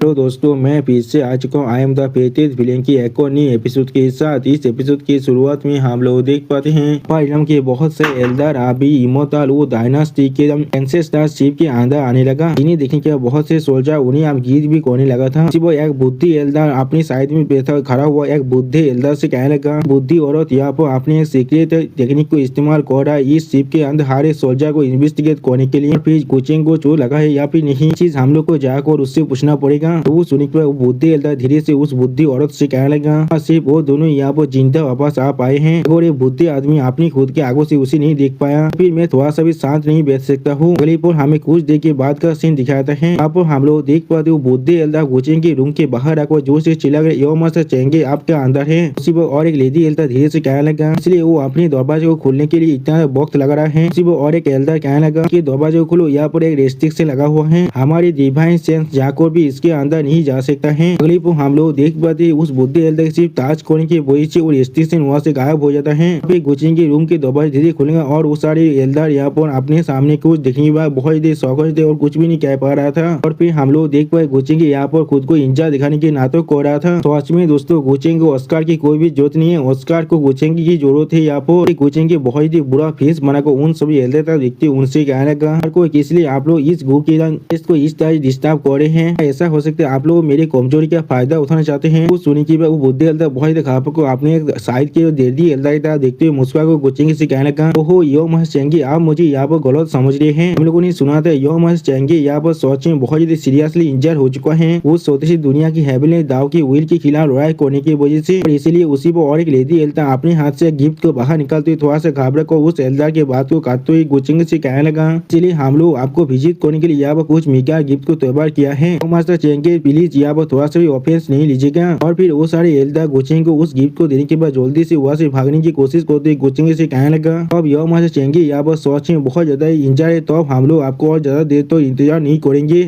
तो दोस्तों मैं फिर से आ चुका हूँ। आई एम द फेटेड विलेन की एक और नई एपिसोड के साथ। इस एपिसोड की शुरुआत में हम लोग देख पाते हैं पाइलम के बहुत से एल्डर अभी इमोर्टल वो डायनास्टी के एंसेस्टर शिप के अंदर आने लगा। इन्हें देखने के बहुत से सोल्जर उन्हें अब गीत भी करने लगा था। वो एक बुद्धि एल्डर अपनी साइड में बैठा खड़ा हुआ एक बुद्धि एल्डर से कहने लगा, बुद्धि औरत यहाँ पर अपने एक सीक्रेट टेक्निक को इस्तेमाल कर रहा है इस शिप के अंदर हर एक सोल्जर को इन्वेस्टिगेट करने के लिए। फिर कोचिंग को चोर लगा है या फिर नहीं, चीज हम लोग को जाकर उससे पूछना पड़ेगा। तो वो सुनने के बाद बुद्धि एल्डर धीरे से उस बुद्धि औरत से कहने लगा, सिर्फ वो दोनों यहाँ पर जिंदा वापस आ पाए हैं और ये बुद्धि आदमी अपनी खुद के आगों से उसे नहीं देख पाया, फिर मैं थोड़ा सा भी शांत नहीं बैठ सकता हूँ। अगली पर हमें कुछ देर के बाद का सीन दिखाता है। यहाँ पर हम लोग देख पाते हो बुद्धि एल्डर कोचिंग के रूम के बाहर आकर जोर से चिल्ला कर यो मत चेंगे आपके अंदर है। उसी पर और एक लेडी एल्डर धीरे से कहने लगा, इसलिए वो अपने दरवाजे को खोलने के लिए इतना वक्त लगा रहा है। उसी पर और एक एल्डर कहने लगा कि दरवाजे को खोलो, यहाँ पर एक रेस्ट्रिक्शन लगा हुआ है, हमारी डिवाइन सेंस जाकर भी इसके अंदर नहीं जा सकता है। अगली पर हम लोग देख पाते उस बुद्धि एल्डर सिर्फ ताज खोलने की वजह से और रेस्ट्रिक्शन वहाँ से गायब हो जाता है। फिर कोचिंग के रूम के दरवाजे धीरे खुलेगा और वो सारे एल्डर यहाँ पर अपने सामने कुछ देखने के बाद बहुत देर सौखज थे और कुछ भी नहीं कह पा रहा था। और फिर हम लोग देख पाए कोचिंग यहाँ पर खुद को इंजा दिखाने के नाटक कर रहा था। तो सच में दोस्तों कोचिंग को ऑस्कार की कोई भी जरूरत नहीं है, ऑस्कार को कोचिंग की जरूरत है। यहाँ पर कोचिंग के बहुत ही बुरा फेस बनाकर उन सभी एल्डर तक देखते उनसे कहने लगा, इसलिए आप लोग इस ग्रुप के को इस तरह डिस्टर्ब कर रहे हैं, ऐसा हो सकता है आप लोग मेरी कमजोरी का फायदा उठाना चाहते हैं। वो सुनी की वो बुद्धि एल्डर बहुत ही खाप को आपने साइड के देदी एल्डर देखते हुए मुस्कुरा को कोचिंग से कहने लगा, ओहो यो महस चेंगी, आप मुझे यहाँ पर गलत समझ रहे हैं। हम लोगों ने सुना था यो महस चेंगी यहाँ पर सोच में बहुत ज्यादा सीरियसली इंजर हो चुका है। वो छोटी सी दुनिया की हैबिल दाव की व्हील के खिलाफ लड़ाई करने की वजह से, और इसीलिए उसी पर और एक लेडी एल्डर अपने हाथ से गिफ्ट को बाहर निकालते हुए थोड़ा सा घबरा को उस एल्डर के बात को काटते हुए कोचिंग से कहने लगा, इसलिए हम लोग आपको विजिट करने के लिए यहाँ पर कुछ मिका गिफ्ट को तैयार किया है, मास्टर चेंगे प्लीज यहाँ पर थोड़ा सा भी ऑफेंस नहीं लीजिएगा। और फिर वो सारे एल्डर कोचिंग को उस गिफ्ट को देने के बाद जल्दी से वहाँ से भागने की कोशिश करते कोचिंग से कहने लगा, अब यह मास्टर चेंगे यहाँ पर सोच में बहुत ज्यादा इंजर है, तो अब हम लोग आपको और ज्यादा देर तो इंतजार नहीं करेंगे।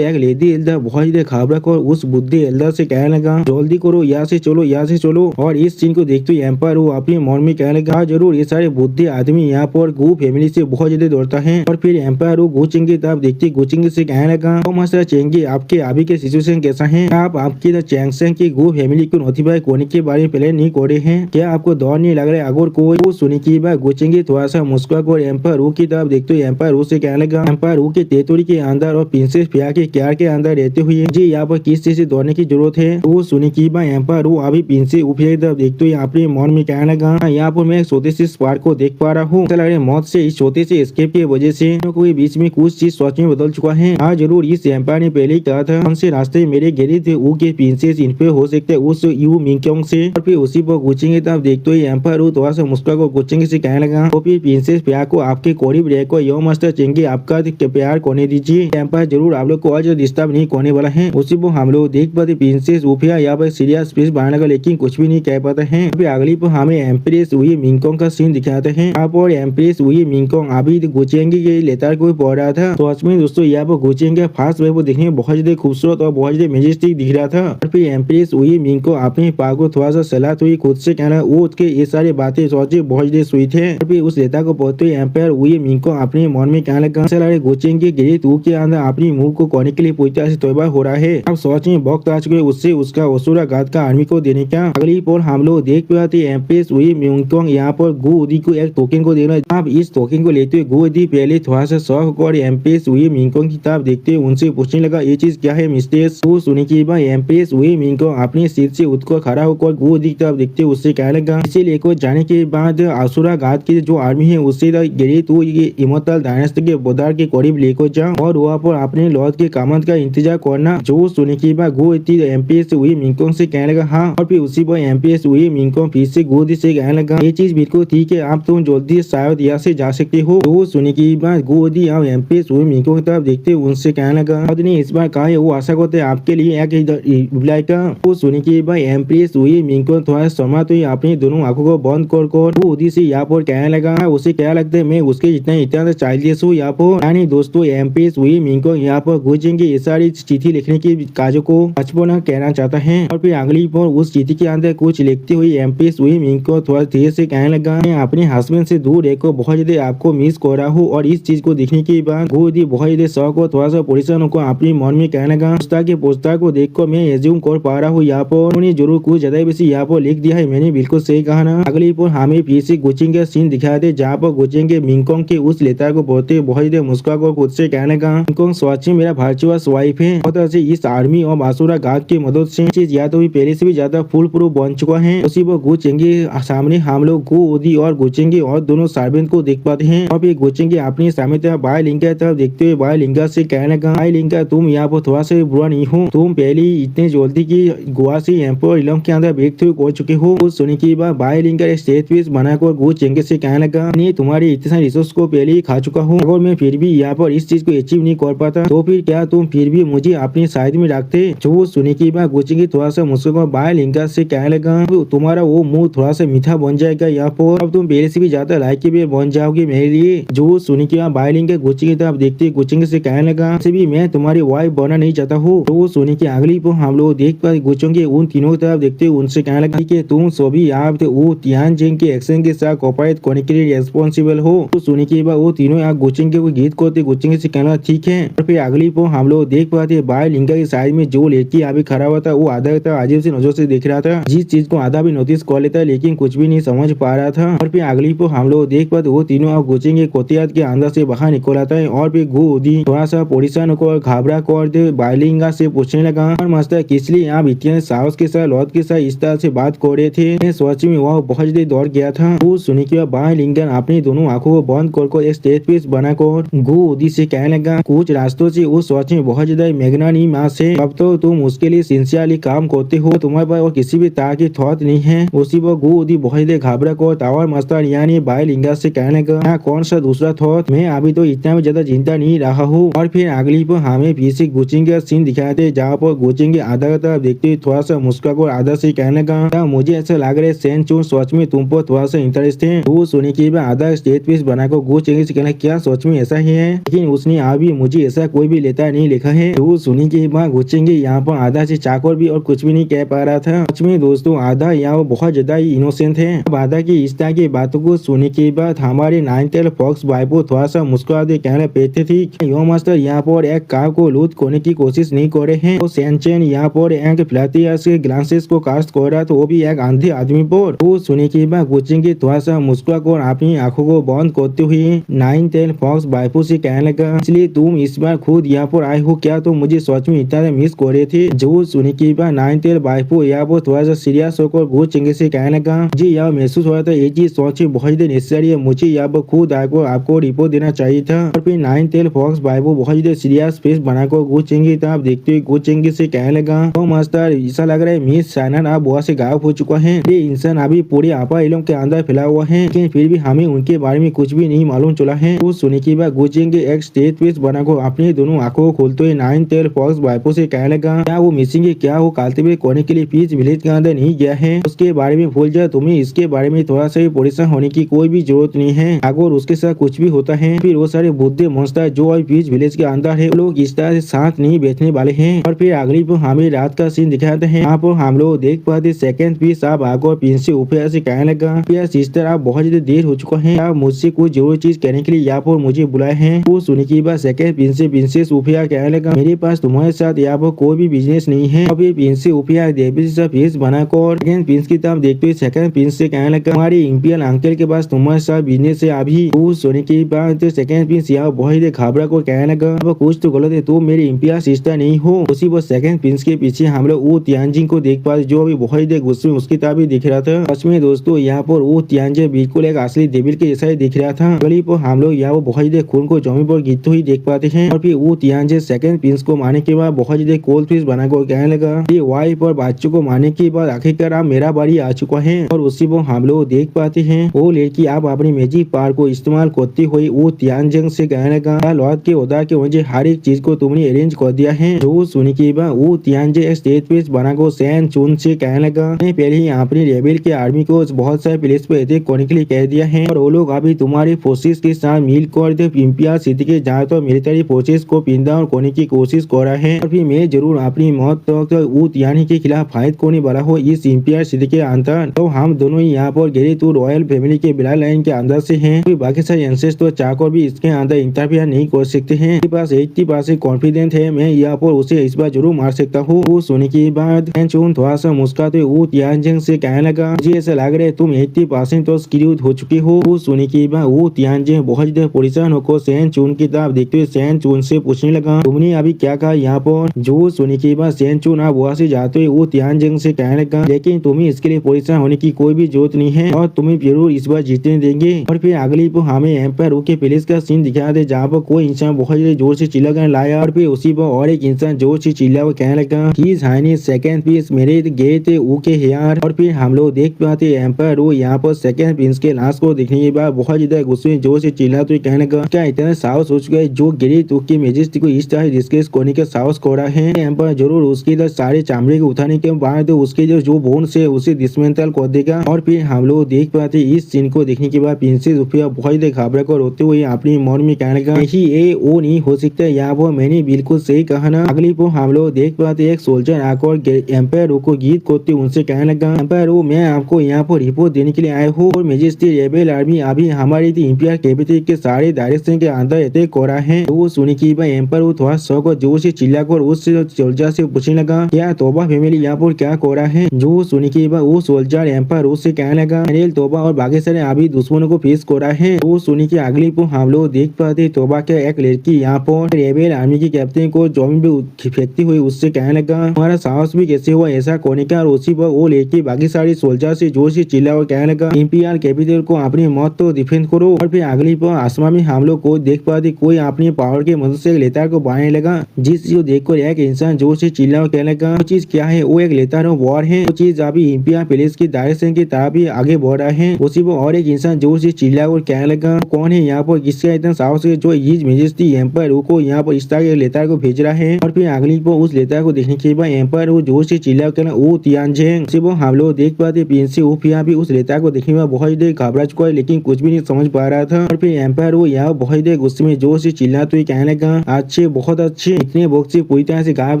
एक लेडी एल्डर बहुत ज्यादा घबरा कर उस बुद्धि एल्डर से कहने लगा, जल्दी करो यहाँ से चलो, यहाँ से चलो। और इस सीन को देखते हुए एम्पायर वो अपने मन में कहने लगा, जरूर ये सारे बुद्धि आदमी यहाँ पर गो फैमिली से बहुत ज्यादा दौड़ता है। और फिर एम्पायर वो कोचिंग की तरफ देखते कोचिंग से कहने लगा, मास्टर चेंगे आपके अभी के सिचुएशन कैसा है, आप आपकी चैंगसेंग की गो फैमिली को नोटिफाई करने के बारे में पहले नहीं करे हैं, क्या आपको डर नहीं लग रहा है? अगर कोई वो सुनी की बात गोचेंगे थोड़ा सा मुस्कुरा कर एम्पायर रू की तरफ देखते हुए एम्पायर रू से कहने लगा, एम्पायर रू के टेरिटोरी के अंदर और प्रिंसेस पिया के क्यार के अंदर रहते हुए जी यहाँ पर किस चीज से दौड़ने की जरूरत है? वो सुनी की बात एम्पायर रू अभी प्रिंसेस उफिया की तरफ देखते हुए अपने मन में कहने लगा, यहाँ पर मैं छोटे से स्पार्क को देख पा रहा हूँ, लग रहा है मौत से इस छोटे से स्केप की वजह से कोई बीच में कुछ चीज सोच में बदल चुका है। हाँ जरूर इस एम्पायर ने पहले ही कहा था, उनसे रास्ते मेरे गिरे थे वो के प्रिंसेस इन पे हो सकते उस यू मिंगक्योंग से। और फिर उसी पर कोचिंग की तरफ देखते हुए एम्पायर थोड़ा सा मुस्कुरा को कोचिंग से कहने लगा, तो फिर प्रिंसेस प्यार को आपके करीब रहकर यो मास्टर चेंगे आपका प्यार करने दीजिए, एम्पायर जरूर आप लोग को और डिस्टर्ब नहीं करने वाला है। उसी पर हम लोग देख पाते प्रिंसेस उफिया यहाँ पर सीरियस स्पीच बनाने लगा लेकिन कुछ भी नहीं कह पाते हैं। फिर अगली पर हमें एम्प्रेस हुई मिंगक्योंग का सीन दिखाते हैं। यहाँ पर एम्प्रेस हुई मिंगक्योंग अभी गोचेंगे के लेटर को पढ़ रहा था। तो आज में दोस्तों यहाँ पर गोचेंगे फास्ट वे को देखने में बहुत ज्यादा खूबसूरत और बहुत ज्यादा मेजेस्टिक दिख रहा था। और फिर एम्प्रेस हुई मिंग को अपने पा को थोड़ा सा सलाह हुई खुद से कहना, वो उसके ये सारी बातें सोचे बहुत ज्यादा सुई थे। और फिर उस लेटर को पढ़ते हुए एम्पायर हुई मिंग को अपने मन में कहने लगा, गोचेंगे गिरी तू के अंदर अपनी मुंह को करने के लिए पूरी तरह से तैयार हो रहा है, अब सोच में वक्त आ चुके उससे उसका असुरा घात का आर्मी को देने का। अगली पर हम लोग देख पाते एम्प्रेस हुई मिंगकोंग यहाँ पर गुदी को एक टोकन को देना। अब इस टोकन को लेते हुए गुदी पहले थोड़ा सा शौक और एम्प्रेस हुई मिंगकोंग की तरफ देखते हुए उनसे पूछने लगा, ये चीज क्या है मिस्टेस? वो सुनी की बात एम्प्रेस हुई मिंगकोंग अपनी सीट से उठकर खड़ा होकर गुदी की तरफ देखते उससे कहने लगा, इसे लेकर जाने के बाद असुरा घात की जो आर्मी है उससे गिरी तो ये इमोर्टल डायनेस्टी के बोदार के करीब लेकर जाओ और वहाँ पर अपने लॉर्ड के कामत का इंतजार करना। जो सुनी की बात गुदी एम्प्रेस हुई मिंगकोंग से कहने लगा, हाँ। और फिर उसी पर एम्प्रेस हुई मिंगकोंग फिर से गुदी से कहने लगा, ये चीज बिल्कुल ठीक है, आप तुम जल्दी शायद यहाँ से जा सकते हो। तो सुनी की बात गुदी और एम्प्रेस हुई मिंगकोंग की तरफ देखते उनसे कहने लगा, ने इस बार कहा है वो आशा करते आपके लिए एक रिप्लाई का। वो सुनी की बात एम्प्रेस हुई मिंगकोंग थोड़ा समय तो अपनी दोनों आंखों को बंद कर वो उदी से यहाँ पर कहने लगा, उसे क्या लगता है मैं उसके इतना चाइल्डिश हूँ यहाँ पर? यानी दोस्तों एम्प्रेस हुई मिंगकोंग यहाँ पर गुजेंगे ये सारी चिट्ठी लिखने की काजों को बचपना कहना चाहता है। और फिर अगली पर उस चिट्ठी के अंदर कुछ लिखते हुए एम्प्रेस हुई मिंगकोंग थोड़ा धीरे से कहने लगा, मैं अपने हस्बैंड से दूर रहकर बहुत ज्यादा आपको मिस कर रहा हूँ। और इस चीज को देखने के बाद गुदी बहुत ज्यादा शौक और थोड़ा सा परेशान होकर अपनी मन में कहने लगा, लगा। पुस्तक के पुस्तक को देखकर मैं एज्यूम कर पा रहा हूँ यहाँ पर उन्होंने जरूर कुछ ज्यादा बेसी यहाँ पर लिख दिया है। मैंने बिल्कुल सही कहा ना। अगली पर हमें फिर से गुचिंग का सीन दिखाया थे जहाँ पर गुचिंग के मिंगकोंग के उस लेटर को पढ़ते बहुत ही मुस्कुरा कर खुद से कहने लगा, मिंगकोंग सच में मेरा वर्चुअस वाइफ है। और से इस आर्मी और बासुरा गार्ड की मदद से चीज या तो भी पहले से भी ज्यादा फुल प्रूफ बन चुका है। उसी पर गुचिंगे सामने हम लोग गु ओदी और गुचिंगे और दोनों सर्वेंट को देख पाते हैं। और फिर गुचिंगे अपनी सामने तरफ बाय लिंका तरफ देखते हुए बाय लिंका से कहने लगा, बाय लिंका तुम यहाँ पर थोड़ा सा बुरा नहीं हो। तुम पहले इतने जल्दी की गोवा से एम्पर इलम के अंदर ब्रेक थ्रू कर चुके हो। कुछ सुनने के बाद बाय लिंका स्टेज पीस बनाकर गुचिंगे से कहने लगा, नहीं तुम्हारी इतने सारे रिसोर्स को पहले ही खा चुका हूँ। अगर मैं फिर भी यहाँ पर इस चीज को अचीव नहीं कर पाता तो फिर क्या तुम फिर भी मुझे अपनी साइड में रखते। जो सुनने के बाद गुचिंगे थोड़ा सा मुस्कुरा बाय लिंका से कहने लगा, तुम्हारा वो मुंह थोड़ा सा मीठा बन जाएगा यहाँ पर। अब तुम पहले से भी ज्यादा लाइकेबल बन जाओगे मेरे लिए। जो सुनने के बाद बाय लिंका गुचिंगे तरफ देखते गुचिंगे से कहने लगा, भी मैं तुम्हारी वाइफ बनना नहीं चाहता हूँ। तो सुनने की अगली पर हम लोग देख पाते गुचिंगे उन तीनों की तरफ देखते उनसे कहने लगा कि तुम सभी आप वो तियानजिन के एक्शन के साथ कोऑपरेट करने के लिए रेस्पॉन्सिबल हो। तो सुनने के बाद वो तीनों यहाँ गुचिंगे को गीत करते गुचिंगे से कहना ठीक है। और फिर अगली पर हम लोग देख पाते बाय लिंका की साइड में जो लड़की अभी खड़ा हुआ था वो आधा अजीब सी नजर से देख रहा था। जिस चीज को आधा भी नोटिस कर लेता लेकिन कुछ भी नहीं समझ पा रहा था। और फिर अगली पर हम लोग देख पाते वो तीनों गुचिंगे कोतियात के अंदर से बाहर निकल आता है। और फिर गुदी थोड़ा सा परेशान होकर घबरा कर दे बाय लिंका से पूछने लगा, और मास्टर किस लिए आप इतने साहस के साथ लौट के साथ इस तरह से बात कर रहे थे। मैं सच में वह बहुत देर दौड़ गया था। वो सुनने के बाद बाय लिंका अपनी दोनों आंखों को बंद कर एक स्टेज पीस बनाकर गुदी से कहने लगा, कुछ रास्तों से उस सच में बहुत ज्यादा मैग्नानी मास है। अब तो तुम उसके लिए सिंसियरली काम करते हो, तुम्हारे पास और किसी भी तरह की थॉट नहीं है। उसी पर गुदी बहुत देर घबरा कर टावर मास्टर यानी बाय लिंका से कहने लगा, कौन सा दूसरा थॉट, मैं अभी तो इतना भी ज्यादा चिंता नहीं रहा हूँ। और फिर अगली पर हमें फिर से गुचिंगे का सीन दिखाए थे जहाँ पर गुचिंगे आधा तरफ देखते हुए थोड़ा सा मुस्कुरा कर आधा से कहने लगा, मुझे ऐसा लग रहा है सेन चून सच में तुम पर थोड़ा सा इंटरेस्ट है। वो सुनने के बाद आधा स्टेज पीस बनाकर गुचिंगे से कहना, क्या सच में ऐसा ही है, लेकिन उसने अभी मुझे ऐसा कोई भी लेता नहीं लिखा है। वो सुनने के बाद गुचिंगे यहाँ पर आधा से चाकर भी और कुछ भी नहीं कह पा रहा था। सच में दोस्तों आधा यहाँ बहुत ज्यादा ही इनोसेंट है। अब आधा की इस तरह की बातों को सुनने के बाद हमारे 9th फॉक्स बाइबो थोड़ा सा मुस्कुरा दे कहना पेते थी, यो मास्टर यहाँ पर एक कार को लूट करने की कोशिश नहीं कर रहे हैं। तो सैनचेन यहाँ पर एक फ्लैटियर्स के ग्लासेस को कास्ट कर रहा तो वो भी एक अंधे आदमी पर। वो सुनने के बाद गुचिंगे थोड़ा सा मुस्कुरा कर अपनी आंखों को बंद करते हुए 9th फॉक्स बाइबो से कहने लगा, इसलिए तुम इस बार खुद यहाँ पर आए हो क्या, तो मुझे सच में इतना मिस कर रहे थे। जो सुनने के बाद 9th बाइबो यहाँ पर थोड़ा सा सीरियस होकर गुचिंगे से कहने लगा, जी यह महसूस हो रहा था ये चीज सोच बहुत ही नेसेसरी है, मुझे यहाँ पर खुद आपको रिपोर्ट देना चाहिए था। और फिर 9th फॉक्स बाइबो बहुत ही सीरियस फेस बनाकर गुचिंगे तरफ देखते हुए गुचिंगे से कहने लगा, ओ मास्टर ऐसा लग रहा है मिस साइनन आप बहुत से गायब हो चुका है। ये इंसान अभी पूरे आपा इलम के अंदर फैला हुआ है, लेकिन फिर भी हमें उनके बारे में कुछ भी नहीं मालूम चला है। तो सुनने के बाद गुचिंगे एक स्टेज पीस बनाकर अपनी दोनों आंखों को खोलते हुए 9th फॉक्स बाइबो से कहने लगा, क्या वो मिसिंग है, क्या वो काल्टिवेट करने के लिए पीच विलेज के अंदर नहीं गया है, उसके बारे में भूल जाए, तुम्हें इसके बारे में थोड़ा सा भी परेशान होने की कोई भी जरूरत नहीं है। अगर उसके साथ कुछ भी होता है फिर वो सारे बुद्धे मॉन्स्टर जो अभी पीच विलेज के अंदर है लोग इस तरह से साथ नहीं बैठने वाले हैं। और फिर अगली पर हमें रात का सीन दिखाते हैं। यहाँ पर हम लोग देख पाते सेकंड पीस आप आकर पिन से ऊपर से कहने लगा, सिस्टर आप बहुत ज्यादा देर हो चुका है, आप मुझसे कोई जरूरी चीज कहने के लिए यहाँ पर मुझे बुलाए हैं। वो सुनने के बाद सेकंड पिन से प्रिंसेस उफिया कहने लगा, मेरे पास तुम्हारे साथ यहाँ पर कोई भी बिजनेस नहीं है। अब ये पिन से उफिया देवी से फेस बनाकर सेकंड पिन की तरफ देखते हुए सेकंड पिन से कहने लगा, हमारे इंपियल अंकल के पास तुम्हारे साथ बिजनेस है अभी। वो सुनने के बाद सेकंड पिन यहाँ बहुत ही घबरा को कहने लगा, अब कुछ तो गलत है, तुम मेरी इंपियल सिस्टर नहीं हो। उसी पर सेकंड पिन के पीछे हम लोग वो तियानजिन को देख पाते जो अभी बहुत ही गुस्से में उसकी तरफ दिख रहा था। सच में दोस्तों यहाँ पर वो तियानजिन बिल्कुल एक असली डेविल के जैसा ही दिख रहा था। अगली पर हम लोग यहाँ बहुत ही खून को जमीन पर गिरते हुए देख पाते हैं। और फिर वो तियानजिन सेकंड पिंस को मारने के बाद बहुत ही कोल्ड फिश बनाकर कहने लगा, ये वाइफ और बच्चों को मारने के बाद आखिरकार आप मेरा बारी आ चुका है। और उसी पर हम लोग देख पाते हैं वो लड़की आप अपनी मैजिक पावर को इस्तेमाल करती हुई वो तियानजिन से कहने लगा, लॉर्ड के उदा के वजह हर एक चीज को तुमने अरेंज कर दिया है। जो सुनने के बाद वो तियानजिन स्टेज पे बनाकर सैन चून से कहने लगा, मैं पहले ही अपनी रेबेल के आर्मी को बहुत सारे प्लेस पे अटैक करने के लिए कह दिया है और वो लोग अभी तुम्हारी फोर्सेस के साथ मिलकर इंपियल सिटी के ज्यादातर मिलिट्री फोर्सेस को पिन डाउन करने की कोशिश कर रहा है। और फिर मैं जरूर अपनी मौत तक यानी के खिलाफ फाइट करने वाला हूँ इस इंपियल सिटी के अंदर। तो हम दोनों ही यहाँ पर गिरे तो रॉयल फैमिली के ब्लड लाइन के अंदर से हैं, कोई बाकी सारे एंसेस्टर चाहकर भी इसके अंदर इंटरफियर नहीं कर सकते हैं। मेरे पास 80% कॉन्फिडेंस है मैं यहाँ पर उसे इस बार जरूर मार सकता हूँ। वो सुनने के बाद चून थोड़ा सा मुस्कुराते हुए तियानजिंग से कहने लगा, मुझे ऐसा लग रहा है तुम 80% तो स्क्रूड हो चुके हो। वो सुनने के बाद वो तियानजिंग बहुत ज्यादा परेशान होकर सैन चून की तरफ देखते हुए सैन चून से पूछने लगा, तुमने अभी क्या कहा यहाँ पर। जो सुनने के बाद सैन चून आप वहाँ से जाते हुए वो तियानजिंग से कहने लगा, लेकिन तुम्हें इसके लिए परेशान होने की कोई भी जरूरत नहीं है और तुम्हें जरूर इस बार जीतने देंगे। और फिर अगली पर हमें एम्पायर के पैलेस का सीन दिखा दे जहाँ पर कोई इंसान बहुत जोर से चिल्ला कर लाया और फिर उसी पर और एक इंसान जोर से चिल्ला और कहने लगा, हिज हाइनेस सेकंड पीस मेरे गए थे ओके हेयर। और फिर हम लोग देख पाते एम्पायर वो यहाँ पर सेकंड प्रिंस के लाश को देखने के बाद बहुत ज्यादा गुस्से में जोर से चिल्ला तो कहने लगा, क्या इतना साहस हो चुका है जो गिरी तो की मेजेस्टी को इस तरह डिस्कस करने का साहस कर रहा है। एम्पायर जरूर उसके सारे चामड़े को उठाने के बाद उसके जो बोन से उसे डिसमेंटल कर देगा। और फिर हम लोग देख पाते इस सीन को देखने के बाद प्रिंसेस सोफिया बहुत ज्यादा घबरा कर रोते हुए अपनी मन में कहने लगा, नहीं ये वो नहीं हो सकता, यहाँ पर मैंने बिल्कुल सही कहा ना। अगली को हम लोग देख पाते एक सोल्जर आकर एम्पायर को गीत करते उनसे कहने लगा, एम्पायर मैं आपको यहाँ पर रिपोर्ट देने के लिए आया हूँ और मेजेस्टी रेबेल आर्मी अभी हमारी इंपियर कैपिटल के सारे डायरेक्शन के अंदर अटैक कर रहा है। तो वो सुनी की एम्पायर थोड़ा शौक और जोर से चिल्लाकर उस सोल्जर से पूछने लगा, क्या तोबा फैमिली यहाँ पर क्या कर रहा है। जो सुनी की वो सोल्जर एम्पायर उससे कहने लगा, तोबा और बाकी सारे अभी दुश्मनों को फेस कर रहा है। वो सुनी की अगली को हम लोग देख पाते तोबा के एक लड़की यहाँ पर रेबेल आर्मी की कैप्टन को जमीन पे फेंकती हुई उससे कहने लगा, हमारा साहस भी कैसे हुआ ऐसा करने का। और उसी पर वो लड़की बाकी सारी सोल्जर से जोर से चिल्ला और कहने लगा, इंपियर कैपिटल को अपनी मौत तो डिफेंड करो। और फिर अगली पर आसमान में हम लोग को देख पाते कोई अपनी पावर की मदद से लेतार को बढ़ाने लगा, जिस जो देखकर एक इंसान जोर से चिल्ला और कहने लगा, वो चीज क्या है। वो एक लेतार वॉर है, वो चीज अभी इंपियर पैलेस की डायरेक्शन की तरफ भी आगे बढ़ रहा है। उसी पर और एक इंसान जोर से चिल्ला और कहने लगा, कौन है यहाँ पर किसका इतना साहस है जो हिज मेजेस्टी एम्पायर को यहाँ पर इस तरह के लेतार को भेज रहा है। और फिर अगली पर उस लेतार को देखने के बाद एम्पायर वो जोर से चिल्ला कहना वो तियानजिंग। उसी पर हम लोग देख पाते प्रिंसी उफिया भी उस लेतार को देखने में बहुत देर घबरा चुका है लेकिन कुछ भी नहीं समझ पा रहा था। और फिर एम्पायर वो यहाँ बहुत देर गुस्से में जोर से चिल्ला तो कहने लगा, अच्छे बहुत अच्छे, इतने बक्से पूरी तरह से गायब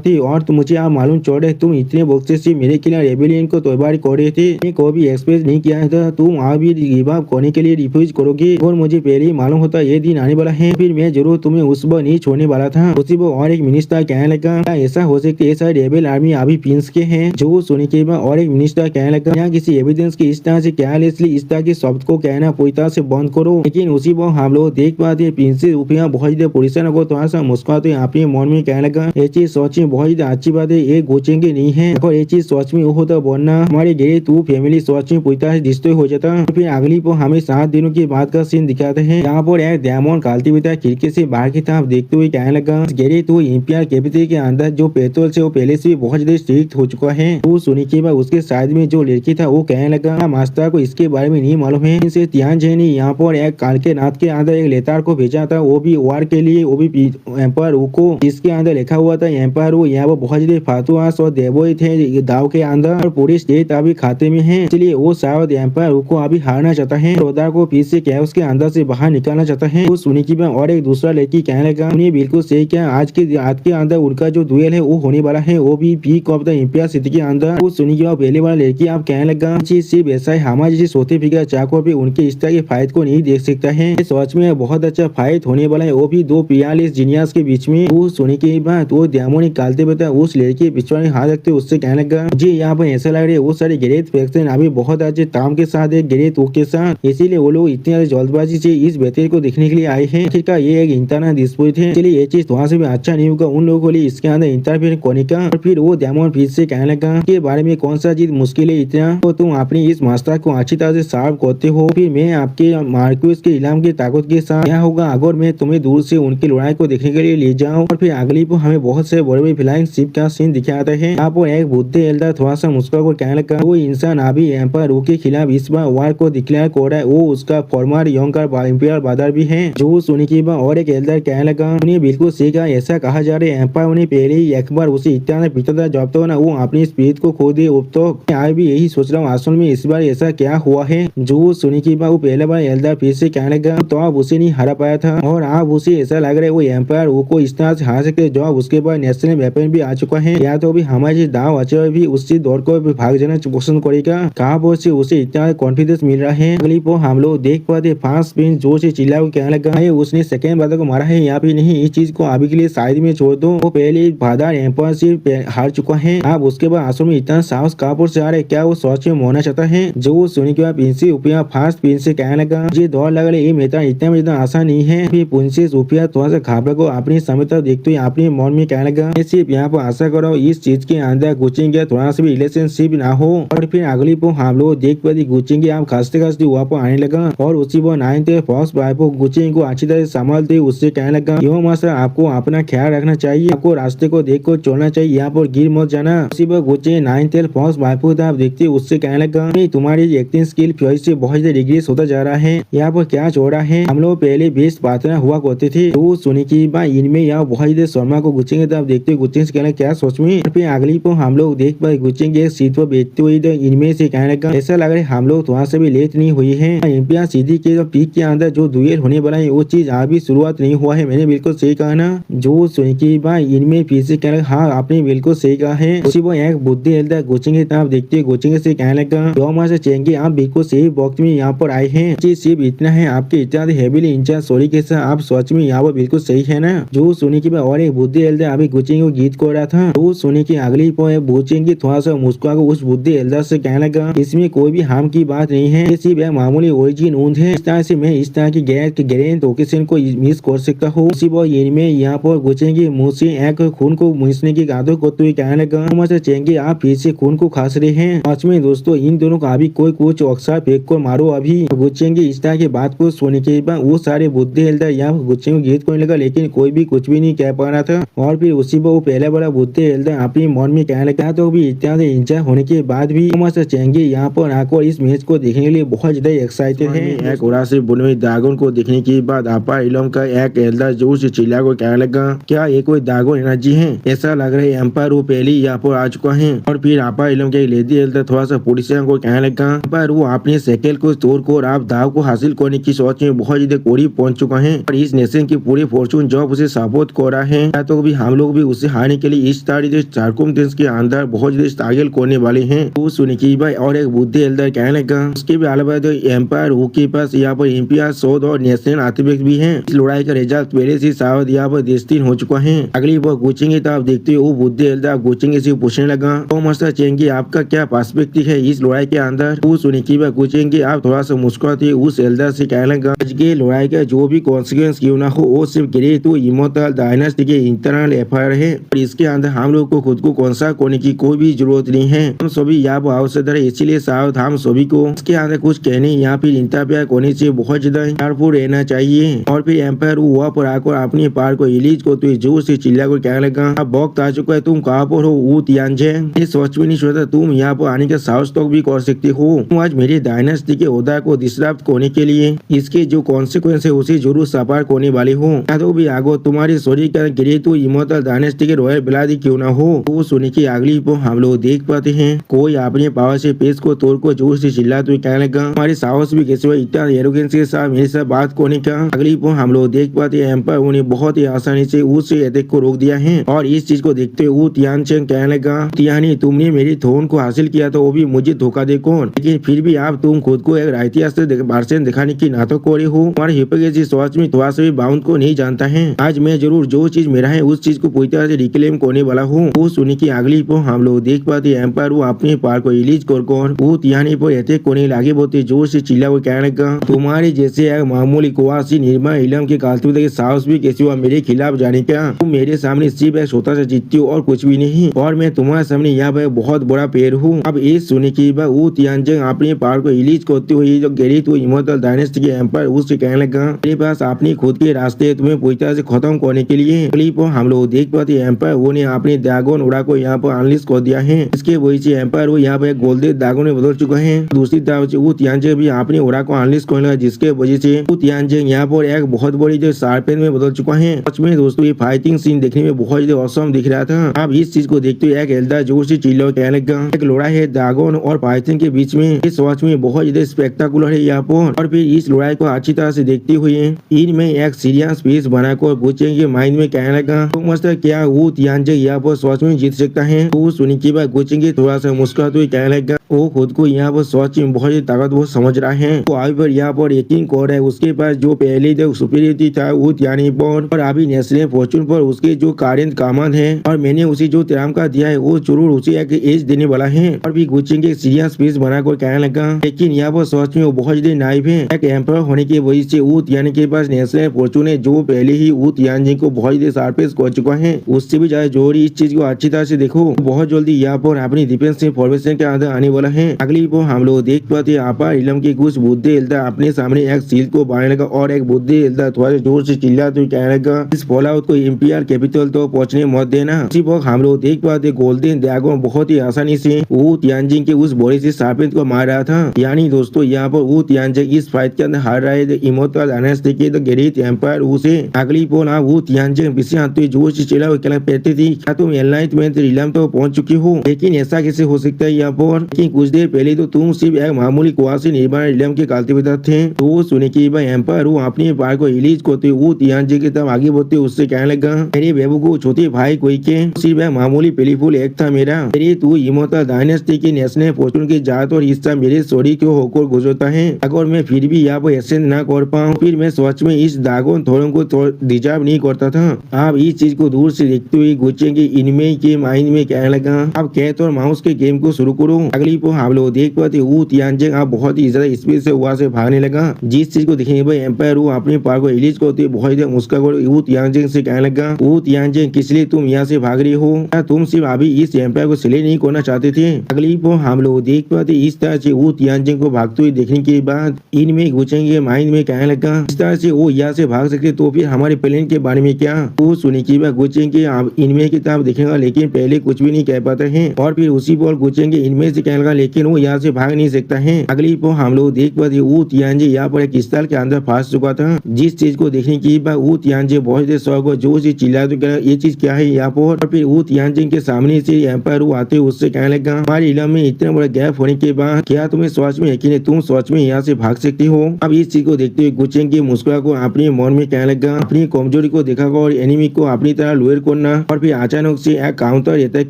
थी और मुझे आप मालूम चल रहे तुम इतने बक्से से मेरे खिलाफ रेबेलियन को तैयार कर रहे थे, को भी एक्सप्रेस नहीं किया था तुम आप भी गिव अप करने के लिए रिफ्यूज करोगे और मुझे पहले ही मालूम होता ये दिन आने वाला है, फिर मैं जरूर तुम्हें उस बार नहीं छोड़ने वाला था। उसी पर और एक मिनिस्टर कहने लगा, ऐसा हो सकता है ऐसा रेबेल आर्मी अभी प्रिंस के हैं। जो सुनने के बाद और एक मिनिस्टर कहने लगा, यहाँ किसी एविडेंस की इस तरह से केयरलेसली इस तरह के शब्द को कहना पूरी तरह से बंद करो। लेकिन उसी पर हम लोग देख पाते प्रिंसेस उफिया बहुत ज्यादा परेशान को थोड़ा सा मुस्कुराते अपने मन में कहने लगा, ये चीज सच में बहुत ज्यादा अच्छी बात है, ये गोचेंगे नहीं है और ये चीज सच में होता बनना हमारे गए तू फैमिली सच में पूरी तरह से डिस्ट्रॉय हो जाता। फिर अगली पर हमें 7 दिनों के बाद का सीन दिखाते हैं, यहाँ पर एक डायमंड काल्टिवेटर खिड़की से बाहर की तरफ देखते हुए कहने लगा, गेरी तो इंपियर कैपिटल के अंदर जो पेट्रोल से वो पहले से बहुत ज्यादा स्ट्रिक्ट हो चुका है। वो सुनी के बाद उसके साइड में जो लड़की था वो कहने लगा, मास्टर को इसके बारे में नहीं मालूम है, इनसे तियानजिंग ने यहाँ पर एक काल के नाथ के अंदर एक लेतार को भेजा था, वो भी वार के लिए, वो भी एम्पायर को, जिसके अंदर लिखा हुआ था एम्पायर वो यहाँ पर बहुत ज्यादा फातुआस और देवोई थे दाव के अंदर और पूरी स्टेट अभी खाते में है, इसलिए वो शायद एम्पायर को अभी हारना चाहता है, रोदार को पीछे से क्या उसके अंदर से बाहर निकालना चाहता है। वो सुनी की और एक दूसरा लड़की कहने लगा, उन्हें बिल्कुल सही क्या आज के अंदर उनका जो दुएल है वो होने वाला है, वो भी पीक ऑफ द इंपियर सिटी के अंदर। वो सुनी की पहले वाला लड़की आप कहने लगा, सिर्फ ऐसा है हमारे जैसे सोते फिगर चाको भी उनके इस तरह के फाइट को नहीं देख सकता है, सच में बहुत अच्छा फाइट होने वाला है, वो भी 2 पियालिस जीनियस के बीच में। वो सुनी की बात वो दियामो निकालते बता उस लड़की पिछवाड़े हाथ रखते उससे कहने लगा, मुझे यहाँ पर ऐसा लग रहा है वो सारे ग्रेट फैक्शन अभी बहुत अच्छे ताम के साथ है ग्रेट ओ के साथ, इसीलिए वो लोग इतनी जल्दबाजी से इस बेहतर को देखने के लिए आए हैं। आखिरकार ये एक इंटरनल डिस्प्यूट है, इसलिए ये चीज वहाँ से भी अच्छा नहीं होगा उन लोगों को लिए इसके अंदर इंटरफेयर करने का। और फिर वो डायमंड फिर से कहने लगा के बारे में कौन सा चीज मुश्किल है इतना, तो तुम अपनी इस मास्टर को अच्छी तरह से साफ करते हो, फिर मैं आपके मार्क्यूस के इलाम की ताकत के साथ क्या होगा अगर मैं तुम्हें दूर से उनकी लड़ाई को देखने के लिए ले जाऊं। और फिर अगली को हमें बहुत से बड़े बड़े फ्लाइंग शिप का सीन दिखाता है, यहाँ पर एक बुद्ध एल्डर थोड़ा सा मुस्कुरा को कहने लगा, वो इंसान अभी एम्पायर के खिलाफ इस बार वार को डिक्लेयर कर रहा है, वो उसका फॉर्मर यंगर इंपियर ब्रदर भी है। जो सुनी की और एक एल्डर कहने लगा, उन्हें बिल्कुल सही कहा, ऐसा कहा जा रहा है एम्पायर उन्हें पहले ही एक बार उसे इतना पीता था जब तक ना वो अपनी स्पीड को खो दे। अब तो मैं भी यही सोच रहा हूँ असल में इस बार ऐसा क्या हुआ है। जो सुनी की वो पहले बार एल्डर फिर से कहने लगा, तो आप उसे नहीं हरा पाया था और आप उसे ऐसा लग रहा है वो एम्पायर को इस तरह से हार सकते जो उसके बाद नेशनल वेपन भी आ चुका है, या तो भी हमारे दाव अच्छे भी उससे दौड़ को भाग जाना पसंद करेगा, कहा से उसे इतना कॉन्फिडेंस मिल रहा है। अगली को हम लोग देख पाते फास्ट प्रिंस जोर से चिल्ला कहने लगा, उसने सेकंड ब्रदर को मारा है या फिर नहीं, इस चीज को अभी के लिए साइड में छोड़ छोड़ दो, वो पहले फादर एम्पायर से हार चुका है। अब उसके बाद आश्रम में इतना साहस कहाँ से आ रहा है? क्या वो सच में होना चाहता है? जो वो सुनी के बाद प्रिंसेस उपिया फास्ट प्रिंस से कहने लगा, मुझे दौड़ लग रही, ये मेरा इतना आसान नहीं है। फिर प्रिंसेस उपिया थोड़ा सा घाबरा को अपनी समय तक देखते हुए अपने मन में कहने लगा, सिर्फ यहाँ पर आशा करो इस चीज के अंदर गुचिंग थोड़ा सा भी रिलेशनशिप ना हो। और फिर अगली को हम लोग देख पाते गुचिंग आप खांसते खांसते वहाँ पर आने लगा और उसी पर नाइन्थ फर्स्ट वाइफ गुचिंग को अच्छी तरह संभालते उससे कहने लगा, यो मास्टर आपको अपना ख्याल रखना चाहिए, आपको रास्ते को देख कर चलना चाहिए, यहाँ पर गिर मत जाना। उसी पर गुचिंग नाइन्थ फर्स्ट वाइफ को आप देखते उससे कहने लगा, तुम्हारी एक्टिंग स्किल फिर से बहुत रिग्रेस होता जा रहा है, यहाँ पर क्या हो रहा है? हम लोग पहले बेस्ट पार्टनर हुआ करते थे। तो सुनी की इनमें यहाँ बहुत शर्मा को गुचिंग आप देखते गुचिंग से कहना क्या सोच में। फिर अगली को हम लोग देख पाए गुचिंग एक सीट पर बैठते हुए इनमें से कहने लगा, ऐसा लग रहा है हम लोग थोड़ा सा भी लेट नहीं हुई है। इम्तियाज सीधी के पीक के अंदर जो दुएल होने वाला है वो चीज अभी शुरुआत नहीं हुआ है, मैंने बिल्कुल सही कहा ना? जो सुनी की इनमें फिर से कहने लगा, हाँ आपने बिल्कुल सही कहा है। उसी वो एक बुद्धि हिलता गुचिंग आप देखते गुचिंग से कहने लगा, दो माह से चेंगे आप बिल्कुल सही वक्त में यहाँ पर आए हैं। चीज सिर्फ इतना है, आपके इतना हेवीली इंचार्ज सॉरी के साथ आप सच में यहाँ पर बिल्कुल सही है ना? जो सुनी की और एक बुद्धि हिलता अभी गुचिंग को गीत कर रहा था। तो सुनी की अगली गुचिंग थोड़ा सा मुस्कुरा उस बुद्धि हिलदा से कहने लगा, इसमें कोई भी हार्म की बात नहीं है, सिर्फ एक मामूली ओरिजिन ऊंद है। इस तरह से मैं इस तरह की गैरेंट ओकेशन को मिस कर सकता हूँ। उसी में यहाँ पर गुचिंग मुँह से एक खून को मिसने की आदत करते हुए कहने लगा, चेंगे आप फिर से खून को खास रहे हैं। सच में दोस्तों इन दोनों का अभी कोई कुछ अक्सर फेंक कर मारो अभी। गुचिंग इस तरह की बात को सुनने के बाद वो सारे बुद्धि हिलदा यहाँ गुचिंग गीत करने लगा, लेकिन कोई भी कुछ भी नहीं कह पा रहा था। और फिर उसी पर वो पहले बड़ा बुद्धि हिलदा अपने मन में कहने लगा, तो भी इत्यादि इंचार्ज होने के बाद भी चेंगे यहाँ पर आकर इस मैच को देखने के लिए बहुत ज्यादा एक्साइटेड है। एक उड़ा से बुने ड्रैगन को देखने के बाद आपा इलम का एक एल्डर जोर से चिल्ला को कहने लगा, क्या ये कोई ड्रैगन एनर्जी है? ऐसा लग रहा है एम्पायर वो पहले यहाँ पर आ चुका है। और फिर आपा इलम के लेडी एल्डर थोड़ा सा पुलिसिया को कहने लगा, पर वो अपने साइकिल को तोड़कर आप दाव को हासिल करने की सोच में बहुत ज्यादा करीब पहुंच चुका है और इस नेशन की पूरी फॉर्चून जॉब उसे सपोर्ट कर रहा है। तो भी हम लोग भी उसे हारने के लिए इस तारीख चारकुमटेंस के अंदर बहुत ज्यादा स्ट्रगल करने वाले हैं। तो सुनी की भाई और एक बुद्धि एल्डर कहने लगा, उसके भी अलावा तो एम्पायर वो के पास यहाँ पर एम्पियर सौद और नेशनल आर्टिफैक्ट भी है। इस लड़ाई का रिजल्ट पहले से शायद यहाँ पर देशतीन हो चुका है। अगली बार गुचिंग आप देखते हो वो बुद्धि एल्डर गुचिंग से पूछने लगा, तो मास्टर चेंगे आपका क्या पर्सपेक्टिव है इस लड़ाई के अंदर? वो सुनी की भाई गुचिंग आप थोड़ा सा मुस्कुराते उस एल्डर से कहने लगा, आज के लड़ाई का जो भी कॉन्सिक्वेंस क्यों ना हो वो सिर्फ ग्रेट इमोर्टल डायनेस्टी के इंटरनल एफआईआर है और इसके अंदर हम लोग को खुद को कौनसा करने की कोई भी जरूरत नहीं है। हम सभी यहाँ पर आवश्यक है, इसीलिए शायद हम सभी को इसके अंदर कुछ कहने यहाँ फिर इंटरफेयर करने से बहुत ज्यादा केयरफुल रहना चाहिए। और फिर एम्पायर वहाँ पर आकर अपने पार को रिलीज को तो जोर से चिल्ला कर कहने लगा, अब वक्त आ चुका है, तुम कहाँ पर हो? वो तियांजे सोच भी नहीं सोचा तुम यहाँ पर आने का साहस तक भी कर सकते हो। तुम आज मेरी डायनेस्टी के ओहदा को डिस्टर्ब करने के लिए इसके जो कॉन्सिक्वेंस है उसे जरूर सफर करने वाले हो। तो भी आगो तुम्हारे शरीर का गिरे तो इमोर्टल डायनेस्टी के रॉयल बिलादी क्यों ना हो। वो सुनी की अगली को हम लोग देख पाते हैं कोई अपने पावर से पेश को तोड़ को जोर से चिल्लाते हुए कहने लगा, हमारे साहस भी कैसे इतना एरोगेंस के साथ मेरे साथ बात करने का। अगली को हम लोग देख पाते हैं एम्पायर उन्हें बहुत ही आसानी से उस अटैक को रोक दिया है। और इस चीज को देखते हुए तियान चेंग कहने लगा, तियानी तुमने मेरी थ्रोन को हासिल किया तो वो भी मुझे धोखा दे कौन, लेकिन फिर भी आप तुम खुद को एक राइटियास वर्षन दिखाने की नाटक करे हो। हमारे हिपोक्रेसी सोच में थोड़ा सा भी बाउंड को नहीं जानता है। आज मैं जरूर जो चीज मेरा है उस चीज को पूरी तरह से रिक्लेम करने वाला हूँ। वो सुनी की अगली को हम लोग देख पाते एम्पायर वो अपने पार को रिलीज कर वो तियानी पर अटैक करने लगे बोलते जोर से चिल्ला वो कहने लगा, तुम्हारे जैसे एक मामूली कुआसी निर्मा इलम के कालतूत के साहस भी कैसे हुआ मेरे खिलाफ जाने का। तुम मेरे सामने सिर्फ एक छोटा सा जीतती हो और कुछ भी नहीं, और मैं तुम्हारे सामने यहाँ पर बहुत बड़ा पेड़ हूँ। अब ये सुनी की वो तियांजंग अपने पार को रिलीज करते हुए जो गरीब तो इमोर्टल डायनेस्टी के एम्पायर उससे कहने लगा, मेरे पास अपनी खुद के रास्ते तुम्हें पूरी तरह से खत्म करने के लिए। अगली पर हम लोग देख पाते एम्पायर वो ने अपने ड्रैगन उड़ा को यहाँ पर अनलिस्ट कर दिया है। इसके वजह से एम्पायर वो यहाँ पे गोल्डन ड्रैगन में बदल चुका है। दूसरी तरफ वो तियांजे भी अपने उड़ा को अनलिस्ट करने लगा, जिसके वजह से वो तियांजे यहाँ पर एक बहुत बड़ी जो शार्पेन में बदल चुका है। सच में दोस्तों ये फाइटिंग सीन देखने में बहुत ज्यादा औसम दिख रहा था। अब इस चीज को देखते हुए एक एल्डर जोर से चिल्ला कहने लगा, एक लड़ाई है ड्रैगन और पाइथन के बीच में, इस सच में बहुत ज्यादा स्पेक्टाकुलर है यहाँ पर। और फिर इस लड़ाई को अच्छी तरह से देखते हुए इनमें एक सीरियस पीस बनाकर गुचिंग के माइंड में कहने लगा, तो मास्टर क्या वो तियांजे यहाँ पर सच में जीत सकता है? तो सुनी के बाद गुचिंग थोड़ा सा मुस्कुराते हुए कहने लगा, वो खुद को यहाँ पर सच में बहुत ही ताकतवर समझ रहा है। वो अभी पर यहाँ पर यकीन कर रहा है उसके पास जो पहले जो सुपीरियरिटी था वो तियानी पर और अभी नेशनल फॉर्चून पर और उसके जो कारण कामत है और मैंने उसे जो तराम का दिया है वो जरूर उसे एक एज देने वाला है। और भी गुचिंग एक सीरियस फेस बनाकर कहने लगा, लेकिन यहाँ पर सच में वो बहुत ज्यादा नाइव है। एक एम्पर होने की वजह से वो तियान के पास नेशनल फॉर्चून है जो पहले ही वो तियान को बहुत ज्यादा शार्पेस कर चुका है। उससे भी ज्यादा जरूरी इस चीज को अच्छी तरह से देखो, बहुत जल्दी यहाँ पर अपनी डिफेंस फॉर्मेशन के अंदर आने वाला है। अगली वो हम लोग देख पाते आपा इलम के कुछ बुद्धे एल्दा अपने सामने एक सील को बांधने लगा और एक बुद्धे एल्दा थोड़ा जोर से चिल्ला तो कहने लगा, इस फॉलआउट को इंपीरियल कैपिटल तो पहुंचने मत देना। उसी वक्त हम लोग देख पाते गोल्डन ड्रैगन बहुत ही आसानी से वो तियानजिंग के उस बॉडी से शार्पेन को मार रहा था। यानी दोस्तों यहाँ पर वो तियानजिंग इस फाइट के अंदर हार रहा है। इमोर्टल डायनेस्टी के द ग्रेट एम्पायर उसे अगली पोल वो तियानजिंग पीछे आते जोर से चिल्ला कहते थी, क्या तुम एनलाइटमेंट रिलम तो पहुंच चुकी हो? लेकिन ऐसा कैसे हो सकता है यहाँ पर? लेकिन कुछ देर पहले तो तुम सिर्फ एक मामूली कुआसी निर्माण रिलम के कल्टिवेटर थे। तो सुने की एम्पायर वो अपने पार को रिलीज करते वो तियानजिंग की तरफ आगे बढ़ते उससे कहने लगा, मेरे बेबू को छोटे भाई कोई के सिर्फ एक मामूली पेलीफुल एक था मेरा। मेरी तू इमोर्टल डायनेस्टी की नेशनल फॉर्चून की जात और हिस्सा मेरे सॉरी क्यों होकर गुजरता है? अगर मैं फिर भी यहाँ पर एसेंड ना कर पाऊँ फिर मैं सच में इस दागोन थोड़ों को डिजर्व नहीं करता था। आप इस चीज को दूर से देखते हुए गुचेंगे इनमें के माइंड में कहने लगा, अब कैट और माउस के गेम को शुरू करो। अगली को हम लोग देख पाते वो तियानजिंग आप बहुत ही ज्यादा स्पीड से वहां से भागने लगा। जिस चीज को देखने भाई एम्पायर वो अपने पार को रिलीज करते बहुत ही मुस्का वो तियानजिंग से कहने लगा, वो तियानजिंग किस लिए तुम यहाँ से भाग रही हो? क्या तुम सिर्फ अभी इस एम्पायर को सिले नहीं करना चाहते थे? अगली को हम लोग देख पाते इस तरह से वो तियानजिंग को भागते हुए देखने के बाद इनमें गुचेंगे माइंड में कहने लगा, इस तरह से वो यहाँ से भाग सकते तो फिर हमारे प्लान के बारे में क्या? वो सुनी की बात गुचेंगे इनमें की तरफ देखेगा लेकिन पहले कुछ भी नहीं कह पाते हैं और फिर उसी पर गुचेंगे इनमें से कहने लगा लेकिन वो यहाँ से भाग नहीं सकता है। अगली को हम लोग देख पाते वो तियानजिंग यहाँ पर एक स्थल के अंदर फंस चुका था। जिस चीज को देखने की बाद वो तियानजिंग बहुत शौक जोर से चिल्ला तो ये चीज क्या है यहाँ पर? और फिर वो तियानजिंग के सामने से एम्पायर वो आते उससे कहने लगा, हमारे इलाके में इतना बड़ा गैप होने के बाद क्या तुम्हें सोच में यकीन है तुम सोच में यहाँ से भाग सकती हो? अब इस चीज को देखते हुए गुचेंगे मुस्कुरा को अपने मन में कहने लगा, अपनी कमजोरी को देखा और एनिमी को अपनी तरह लोअर करना और फिर अचानक से एक काउंटर अटैक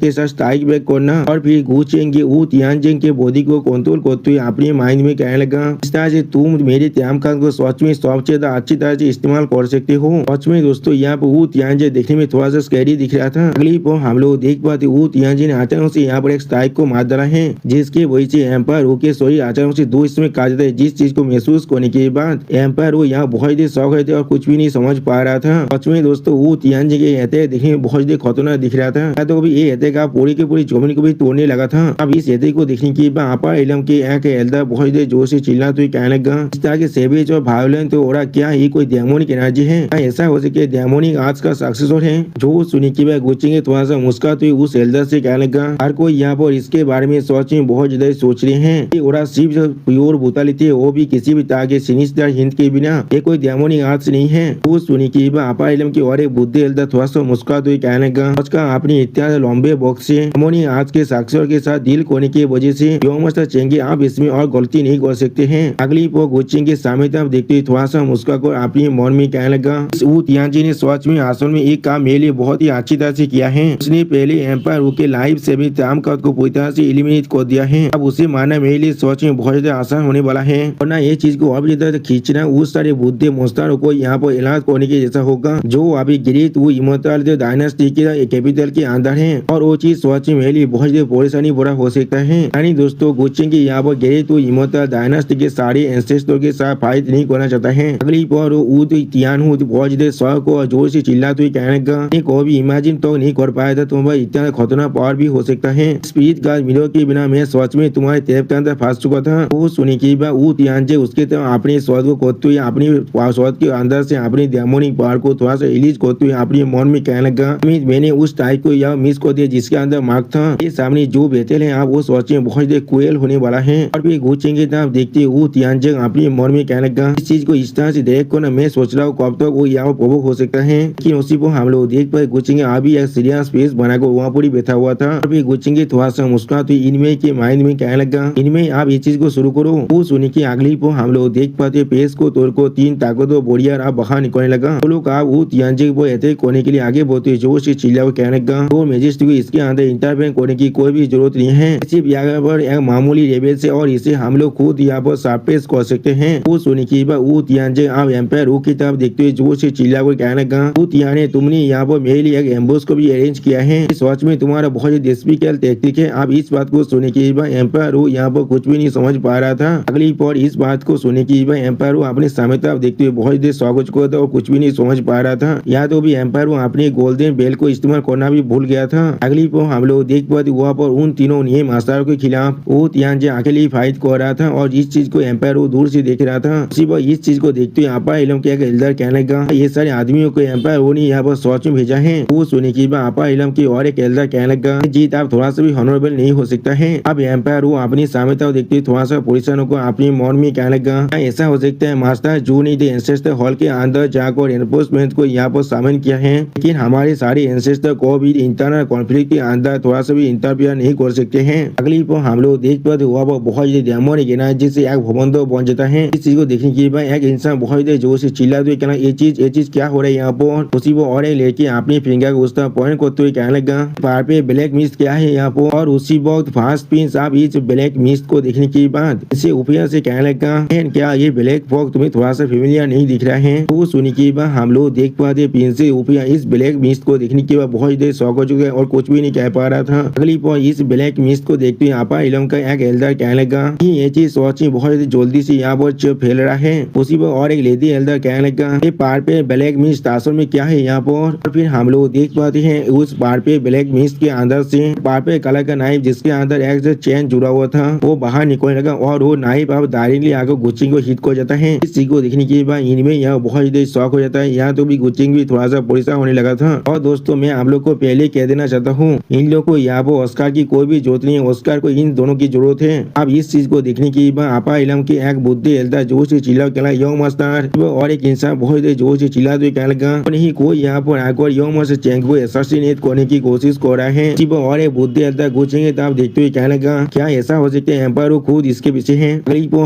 के साथ स्ट्राइक बैक करना और फिर गुचेंगे वो तियानजिंग के बॉडी को कंट्रोल करते हुए अपने माइंड में कहने लगा, इस तरह से तुम मेरे त्याम खान को सच में सबसे ज्यादा अच्छी तरह से इस्तेमाल कर सकते हो। सच में दोस्तों यहाँ पर वो तियानजिंग देखने में थोड़ा सा स्कैरी दिख रहा था। अगली पर हम लोग देख पाते वो तियानजिंग ने अचानक से यहाँ पर एक स्ट्राइक को मार डाला है जिसके वजह से एम्पायर ओके सॉरी अचानक से दो इसमें काट जाता है। जिस चीज को महसूस करने के बाद एम्पायर वो यहाँ बहुत ही शौक थे और कुछ भी नहीं समझ पा रहा था। सच में दोस्तों वो तियानजिंग के अटैक देखने में बहुत ही खतरनाक दिख रहा था। तो अभी ये अटैक आप पूरी की पूरी जमीन को भी तोड़ने लगा था। अब इस अटैक को देखने के बाद आपा इलम के एक एल्डर बहुत ही जोर से चिल्ला तो कहने लगा, इस तरह के सेवेज और वायलेंट तो और क्या ये कोई डेमोनिक एनर्जी है? ऐसा हो सके डेमोनिक आज का सक्सेसर है? जो सुनी की बात गुचेंगे थोड़ा सा मुस्का तो उस एल्डर से कहने लगा, हर कोई यहाँ पर इसके बारे में सोच में बहुत ज्यादा सोच रहे हैं। और सिर्फ प्योर ब्रूटैलिटी है वो भी किसी भी तरह के सिनिस्टर हिंट के बिना, ये कोई डेमोनिक आर्ट्स नहीं है। वो सुनी की बात आपा इलम की और एक बुद्धि एल्डर थोड़ा सा मुस्का तो कहने लगा, आज का अपनी इत्यादि लंबे बॉक्स से डेमोनिक आर्ट्स के सक्सेसर के साथ डील करने की वजह से मास्टर चेंगे आप इसमें और गलती नहीं कर सकते हैं। अगली वो गुचिंग के सामने तरफ देखते हुए थोड़ा सा मुस्का कर अपने मन में कहने लगा, वो तियानजिंग ने सच में असल में एक काम मेरे लिए बहुत ही अच्छी तरह से किया है। उसने पहले एम्पायर के लाइफ से भी तमाम को पूरी तरह से एलिमिनेट कर दिया है। अब उसे मारना मेरे लिए सच में बहुत ज्यादा आसान होने वाला है और ना ये चीज को और भी ज्यादा खींचना उस सारे बुद्धे मोस्तारों को यहाँ पर इलाज करने के जैसा होगा जो अभी ग्रेट वो इमोर्टल डायनेस्टी के कैपिटल के अंदर है और वो चीज सच में मेरे लिए बहुत ज्यादा परेशानी बुरा हो सकता है। यानी दोस्तों गुचेंगे यहाँ पर ग्रेट वो इमोर्टल डायनेस्टी के सारे एंसेस्टर के साथ फाइट नहीं करना चाहता है। अगली पर तियानहुद बहुत ज्यादा शौक और जोर से चिल्लाते हुए कहने का को भी इमेजिन तो नहीं कर पाया था तुम इतना खतरनाक पावर भी हो सकता है। स्पीड का मिलो के बिना मैं सच में तुम्हारे तेज के अंदर फंस चुका था। वो सुनी की बात वो तियानजिंग उसके अपने स्वाद को करते हुए अपनी स्वाद के अंदर से अपनी डेमोनिक पावर को थोड़ा सा रिलीज करते हुए अपने मन में कहने लगा, मैंने उस टाइप को यह मिस कर दिया जिसके अंदर मार्क था। ये सामने जो बेतल है आप वो सोचे बहुत ज्यादा क्रूएल होने वाला है। और फिर गुचेंगे तब देखते वो तियानजिंग अपने मन में कहने लगा, इस चीज को इस तरह से देख कर मैं सोच रहा हूँ कब तक वो यहाँ प्रभुक हो सकता है। लेकिन उसी को हम लोग देख पाए गुचेंगे अभी एक सीरियस फेस बनाकर वहाँ पूरी बैठा हुआ था। और फिर गुचेंगे थोड़ा सा मुस्कुरा तो इनमें के माइंड में कहने लगा, इनमें आप ये चीज को शुरू करो। वो सुनी की अगली को हम लोग देख पाते पेस को तोड़ को तीन ताकतों बोरिया आप बाहर निकलने लगा। वो लोग आप वो तियानजिंग को अटैक करने के लिए आगे बढ़ते जोर से चिल्ला को कहने लगा, वो मेजेस्टी को इसके अंदर इंटरवेन करने की कोई भी जरूरत नहीं है। सिर्फ यहाँ पर एक मामूली रेबेल से और इसे हम लोग खुद यहाँ पर सरप्राइज कर सकते हैं। वो सुनी की बात वो तियानजिंग आप एम्पायर की तरफ देखते हुए जोर से चिल्ला को कहने लगा, वो जाने तुमने यहाँ पर मेरे लिए एक एम्बुश को भी अरेंज किया है। इस वॉच में तुम्हारा बहुत ही डिस्पिकल टैक्टिक है। अब इस बात को सुनने के बाद एम्पायर यहाँ पर कुछ भी नहीं समझ पा रहा था। अगली पर इस बात को सुनने के बाद एम्पायर अपने सामने तरफ देखते हुए बहुत ही शौक हो चुका था और कुछ भी नहीं समझ पा रहा था। या तो भी एम्पायर अपने गोल्डन बेल को इस्तेमाल करना भी भूल गया था। अगली पर हम लोग देख पाते वहाँ पर उन तीनों नियम मास्टरों के खिलाफ वो तियानजे अकेले फाइट कर रहा था और इस चीज को एम्पायर दूर से देख रहा था। उसी पर इस चीज को देखते हुए आपा इलम के एक एल्डर कहने लगा ये सारे आदमियों को एम्पायर ने यहाँ पर सोच में भेजा है। वो सुने की बात आपा इलम की और एक एल्डर कहने लगा जीत आप थोड़ा सा भी हॉनरेबल नहीं हो सकता है। अब एम्पायर वो अपनी सामने देखते हुए थोड़ा सा पोजिशन को अपनी मन में कहने लगा ऐसा हो सकता है मास्टर जो ने एंसेस्टर हॉल के अंदर जाकर एनफोर्समेंट को यहाँ पर शामिल किया है, लेकिन हमारे सारे एंसेस्टर को भी इंटरनल कॉन्फ्लिक्ट के अंदर थोड़ा सा भी इंटरफियर नहीं कर सकते हैं। अगली पर हम लोग देख पाते हुआ बहुत ही डेमोनिक एनर्जी से एक भवन तो बन जाता है। इस चीज को देखने के बाद एक इंसान बहुत ही जोर से चिल्लाते हुए कहना ये चीज क्या हो रहा है यहाँ पर। उसी वो और लेके अपनी फिंगर को उस तरफ पॉइंट करते हुए कहने लगा पहाड़ पे ब्लैक मिस्ट क्या है यहाँ पर। और उसी वक्त फास्ट पिंस आप इस ब्लैक मिस्ट को देखने के बाद इसे ऊपर से कहने लगा क्या ये ब्लैक फॉग तुम्हें थोड़ा सा फेमिलियर नहीं दिख रहा है। वो सुनने के बाद हम लोग देख पाते पिन से ऊपर इस ब्लैक मिस्ट को देखने के बाद बहुत देर शौक हो चुके और कुछ भी नहीं कह पा रहा था। अगली पर इस ब्लैक मिस्ट को देखते हुए आपा इलम का एक एल्डर कहने लगा कि ये चीज सोची बहुत जल्दी से यहाँ पर फैल रहा है। उसी पर और एक लेडी एल्डर कहने लगा ये पहाड़ पे ब्लैक मिस्ट असल में क्या है यहाँ पर। और फिर हम लोग देख पाते हैं उस पहाड़ पे ब्लैक मिस्ट के अंदर से पहाड़ पे कलर का नाइफ जिसके अंदर एक चैन जुड़ा हुआ था वो बाहर निकलने लगा और वो नाइफ अब डायरेक्टली आकर गुचिंग को हिट कर जाता है। इस चीज को देखने के बाद इनमें यह बहुत ही शौक हो जाता है। यहाँ तो भी गुचिंग भी थोड़ा सा परेशान होने लगा था। और दोस्तों मैं आप लोग को पहले कह देना चाहता हूँ इन लोग को यहाँ पर ऑस्कार की कोई भी जरूरत नहीं है, ऑस्कार को इन दोनों की जरूरत है। अब इस चीज को देखने के बाद आपा इलम के एक बुद्धि एल्डर जोर से चिल्ला कहला यो मास्टर और एक इंसान बहुत ही जोर से चिल्लाते हुए कहने लगा नहीं कोई यहाँ पर आकर यो मास्टर चैंग को असैसिनेट करने की कोशिश कर रहा है। और एक बुद्धि एल्डर गुचिंग तब देखते हुए कहने लगा क्या ऐसा हो सकता है एम्पायर खुद इसके पीछे है।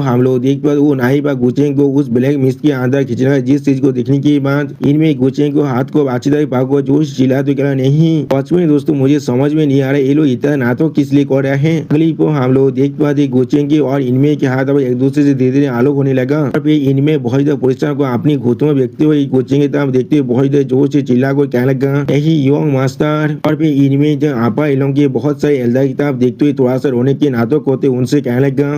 हम लोग देख पाते वो नाइफ गुचिंग को उस ब्लैक मिस्ट के अंदर खींचना जिस चीज को देखने के बाद इनमें गुचिंग को हाथ को अच्छी तरह पाको जोर से चिल्लाते कहना नहीं सच में दोस्तों मुझे समझ में नहीं आ रहा ये लोग इतना नाटक किस लिए कर रहे हैं। अगली को हम लोग देख पाते गुचिंग की और इनमें के हाथ अब एक दूसरे से धीरे धीरे आलोक होने लगा और फिर इनमें बहुत ही पुरुषों को अपनी घुटनों में देखते हुए गुचिंग की तरफ देखते हुए बहुत ही जोर से चिल्ला को कहने लगा यही योंग मास्टर। और फिर इनमें जो आपा इलों के बहुत सारे एल्डर की तरफ देखते हुए थोड़ा सा रोने के नाटक होते उनसे कहने लगा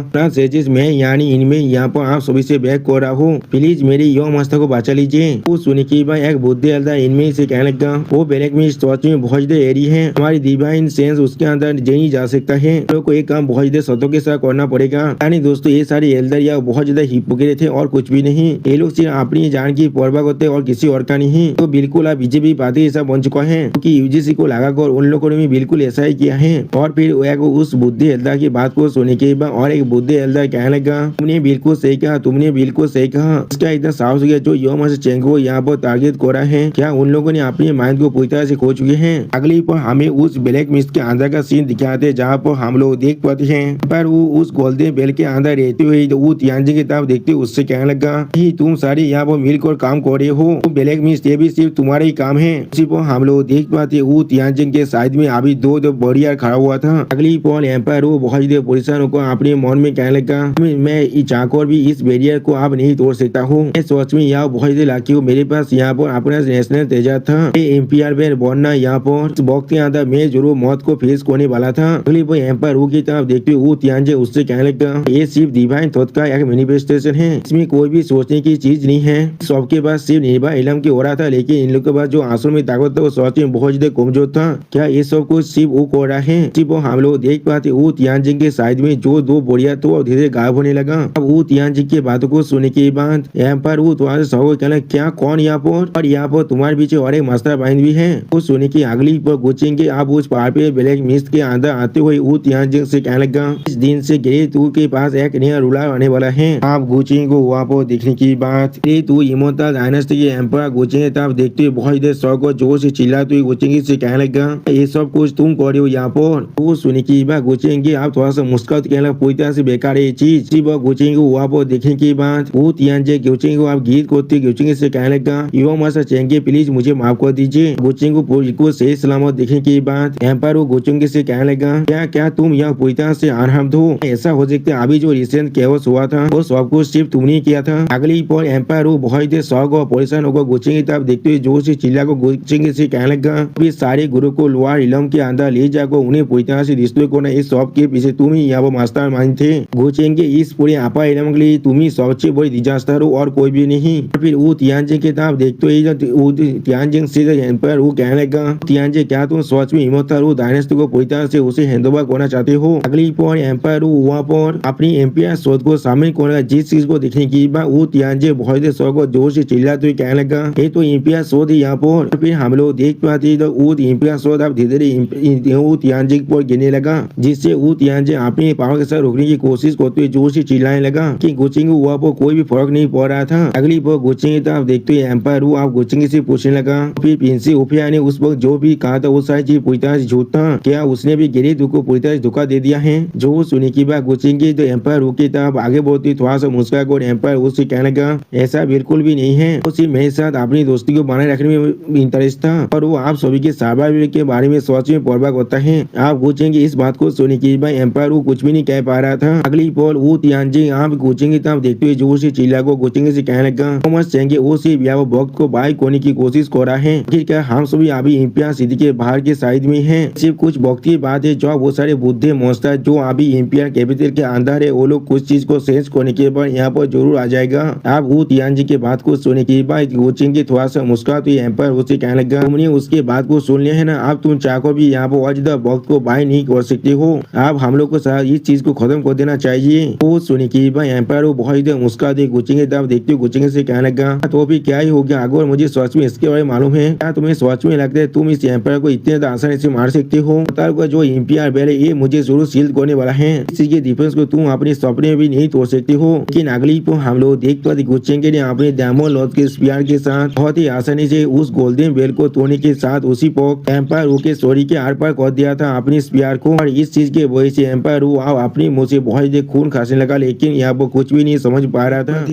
मैं यानी इनमें यहाँ पर आप सभी से बैक कर रहा हूँ, प्लीज मेरी योंग मास्टर को बचा लीजिए। वो सुने के बाद एक बुद्धि एल्डर इनमें से कहने लगा वो ब्लैक मिस्ट सच में बहुत एरी है, हमारी डिवाइन सेंस उसके अंदर नहीं जा सकता है, लोग को एक काम बहुत सतों के साथ करना पड़ेगा। यानी दोस्तों ये सारे एल्डर या बहुत ज्यादा हिपोक्रेट थे और कुछ भी नहीं, ये लोग सिर्फ अपनी जान की परवाह करते और किसी और का नहीं। तो बिल्कुल अब बीजेपी पार्टी ऐसा बन चुका है क्योंकि यूजीसी को लगाकर उन लोगों ने भी बिल्कुल ऐसा ही किया है। और फिर उस बुद्धि एल्डर की बात को सुनने के बाद और एक बुद्धि एल्डर कहने लगा तुमने बिल्कुल सही कहा, तुमने बिल्कुल सही कहा, इसका इतना साहस हो गया जो यो मास्टर चैंग को यहाँ पर टारगेट करा है, क्या उन लोगों ने अपने माइंड को पूरी तरह से खो चुके हैं। अगली पर हमें उस ब्लैक मिस्ट के अंदर का सीन दिखाते जहाँ पर हम लोग देख पाते हैं पर वो उस गोल्डन बेल के अंदर रहते हुए वो तियानजी की तरफ देखते उससे कहने लगा कि तुम सारे यहाँ पर मिलकर काम कर रहे हो, ब्लैक मिस्ट ये भी सिर्फ तुम्हारा ही काम है। उसी पर हम लोग देख पाते वो तियानजी के साइड में अभी दो बॉडीगार खड़ा हुआ था। अगली पर एम्पायर वो बहुत पुलिसों को अपने मन में कहने लगा मैं चाहकर भी इस बैरियर को आप नहीं तोड़ सकता हूँ, मैं सोच में यहाँ बहुत लाकी हूँ, मेरे पास यहाँ पर अपना नेशनल तेजा था, एम्पायर बनना यहाँ पर वक्त के अंदर मैं जरूर मौत को फेस करने वाला था। अगली पर एम्पायर की तरफ देखते हुए वो तियानजे उससे कहने लगा ये सिर्फ डिवाइन थॉट का एक मैनिफेस्टेशन है, इसमें कोई भी सोचने की चीज नहीं है। सबके पास सिर्फ निर्भर इलम की हो रहा था लेकिन इन लोग के पास जो आंसू में ताकत था वो सोच में बहुत ज्यादा कमजोर था। क्या ये सब कुछ सिर्फ वो कर रहा है। सिर्फ हम लोग देख पाते वो तियानजी के साइड में जो दो बोरिया तो धीरे गायब होने लगा। अब वो तियानजी की बातों को सुनने के बाद एम्पायर वो तुम्हारे सबको कहना क्या कौन यहाँ पर और यहाँ पर तुम्हारे पीछे और एक मास्टर माइंड भी है। वो सुनने की अगली पर गुचिंग आप उस पहाड़ पे ब्लैक मिस्ट के अंदर आते हुए वो तियानजी से कहने लगा इस दिन से ग्रे तू के पास एक नया रूलर आने वाला है। आप गुचिंग को वहाँ पर देखने की बात ग्रे तू इमोर्टल डायनेस्टी के एम्पायर गुचिंग तरफ देखते हुए बहुत देर शौक और जोर से चिल्लाते हुए गुचिंग से कहने लगा ये सब कुछ तुम कर रहे हो यहाँ पर। वो सुनने की बात गुचिंग आप थोड़ा सा मुस्कुराते कहने लगा पूरी तरह से बेकार है ये चीज। गुचिंग वहाँ पर देखने की बात वो तियानजे गुचिंग को आप गीत करते गुचिंग से कहने लगा यो मास्टर चेंगे प्लीज मुझे माफ कर दीजिए। गुचिंग को बिल्कुल सही सलामत देखने की बात एम्पायर गुचिंग से कहने लगा क्या तुम यह पूरी तरह से अनहर्म्ड हो, ऐसा हो सकता है अभी जो रिसेंट केओस हुआ था वो सब कुछ सिर्फ तुमने किया था। अगली पर एम्पायर बहुत शौक और परेशान होकर गुचिंग की तरफ देखते हुए हुए जोर से चिल्ला को गोचिंग से कहने लगा, फिर सारे गुरु को लोअर इलम के अंदर ले जाकर उन्हें पूरी तरह से रिश्ते को इस शॉप के पीछे तुम ही यहाँ मास्टर माइंड थे। गोचेंगे इस पूरे आपा इलम के लिए तुम ही सबसे बड़ी डिजास्टर हो और कोई भी नहीं। फिर वो तियानजिंग के तरफ देखते ही तियानजिंग से एम्पायर वो कहने लगा, तियानजिंग क्या तुम सच में इमोर्टल वो डायनेस्टी को पूरी तरह से उसे हैंडओवर करना चाहते हो? अगली पर एम्पायर वहाँ पर अपनी एम्पायर शोध को शामिल करने जिस चीज को देखने की बाद वो तियानजिंग बहुत शौक को जोर से चिल्लाते हुए कहने लगा, ये तो एम्पायर शोध है यहाँ पर। फिर हम लोग देख पाते तो वो एम्पायर शोध अब धीरे धीरे वो तियानजिंग पर गिरने लगा, जिससे वो तियानजिंग अपने पावर के साथ रोकने की कोशिश करते हुए जोर से चिल्लाने लगा कि गोचिंग वहाँ पर कोई भी फर्क नहीं पड़ रहा था। अगली पर गोचिंग की तरफ देखते हुए एम्पायर वो आप गोचिंग से पूछने लगा, फिर प्रिंसी ओफिया ने उस वक्त जो भी कहा था वो सारी चीज पूरी तरह से झूठ था, क्या उसने भी गिरी को पूरी तरह से धोखा दे दिया है? जो सुनी की बात गोचिंग की तो एम्पायर की तरफ आगे बढ़ती थोड़ा सा मुस्कुरा और एम्पायर उससे कहने लगा, ऐसा बिल्कुल भी नहीं है, उसी मेरे साथ अपनी दोस्ती को बनाए रखने में इंटरेस्ट था और वो आप सभी के सर्वाइवल के बारे में सोच में परवाह करता है। आप गोचेंगे इस बात को सुनी की बात एम्पायर वो कुछ भी नहीं कह पा रहा था। अगली पल वो तियानजिंग आप गोचिंग की तरफ देखते हुए जोर से चिल्ला को गोचिंग से कहने लगा, थॉमस चेंगे वो सिर्फ या वो वक्त को बाई करने की कोशिश कर रहा है, क्या हम सभी अभी इम्पिया सिटी के बाहर के साइड में हैं। सिर्फ कुछ वक्त की बात है जो वो सारे बुद्धे मोस्टर जो अभी इम्पिया कैपिटल के अंदर है वो लोग कुछ चीज को सेंस करने के बाद यहाँ पर जरूर आ जाएगा। आप वो तियानजिंग के बात को सुनने के बाद गोचिंग के थोड़ा सा मुस्कुरा तो एम्पायर उसे कहने लगा, तुमने उसके बात को सुन लिया है ना, अब तुम चाहो भी यहाँ पर और ज्यादा वक्त को बाय नहीं कर सकते हो। आप हम लोग को इस चीज को खत्म कर देना चाहिए। वो सुनी की भाई एम्पायर वो बहुत ज्यादा मुस्कुरा दे गोचिंग की तरफ देखते हुए गोचिंग से कहने लगा, तो भी क्या ही हो गया, अगर मुझे सच में इसके बारे में मालूम है, क्या तुम्हें सच में लगता है तुम इस एम्पायर को इतने ज्यादा आसानी से मार सकते हो? जो एम्पायर पहले ये मुझे जरूर सील करने वाला है, इसी के डिफेंस को तुम अपने सपने में भी नहीं तोड़ सकते हो। लेकिन अगली को हम लोग देख पाते गोचिंग ने अपने डायमंड लॉर्ड के स्पीयर के साथ बहुत ही आसानी से उस गोल्डन बेल को तोड़ने के साथ उसी पर एम्पायर के स्टोरी के आर पार कर दिया था अपनी स्पीयर को। और इस चीज के वजह से एम्पायर अपनी मुंह से बहुत ही खून खांसने लगा, लेकिन यहाँ पर कुछ भी नहीं समझ पा रहा था।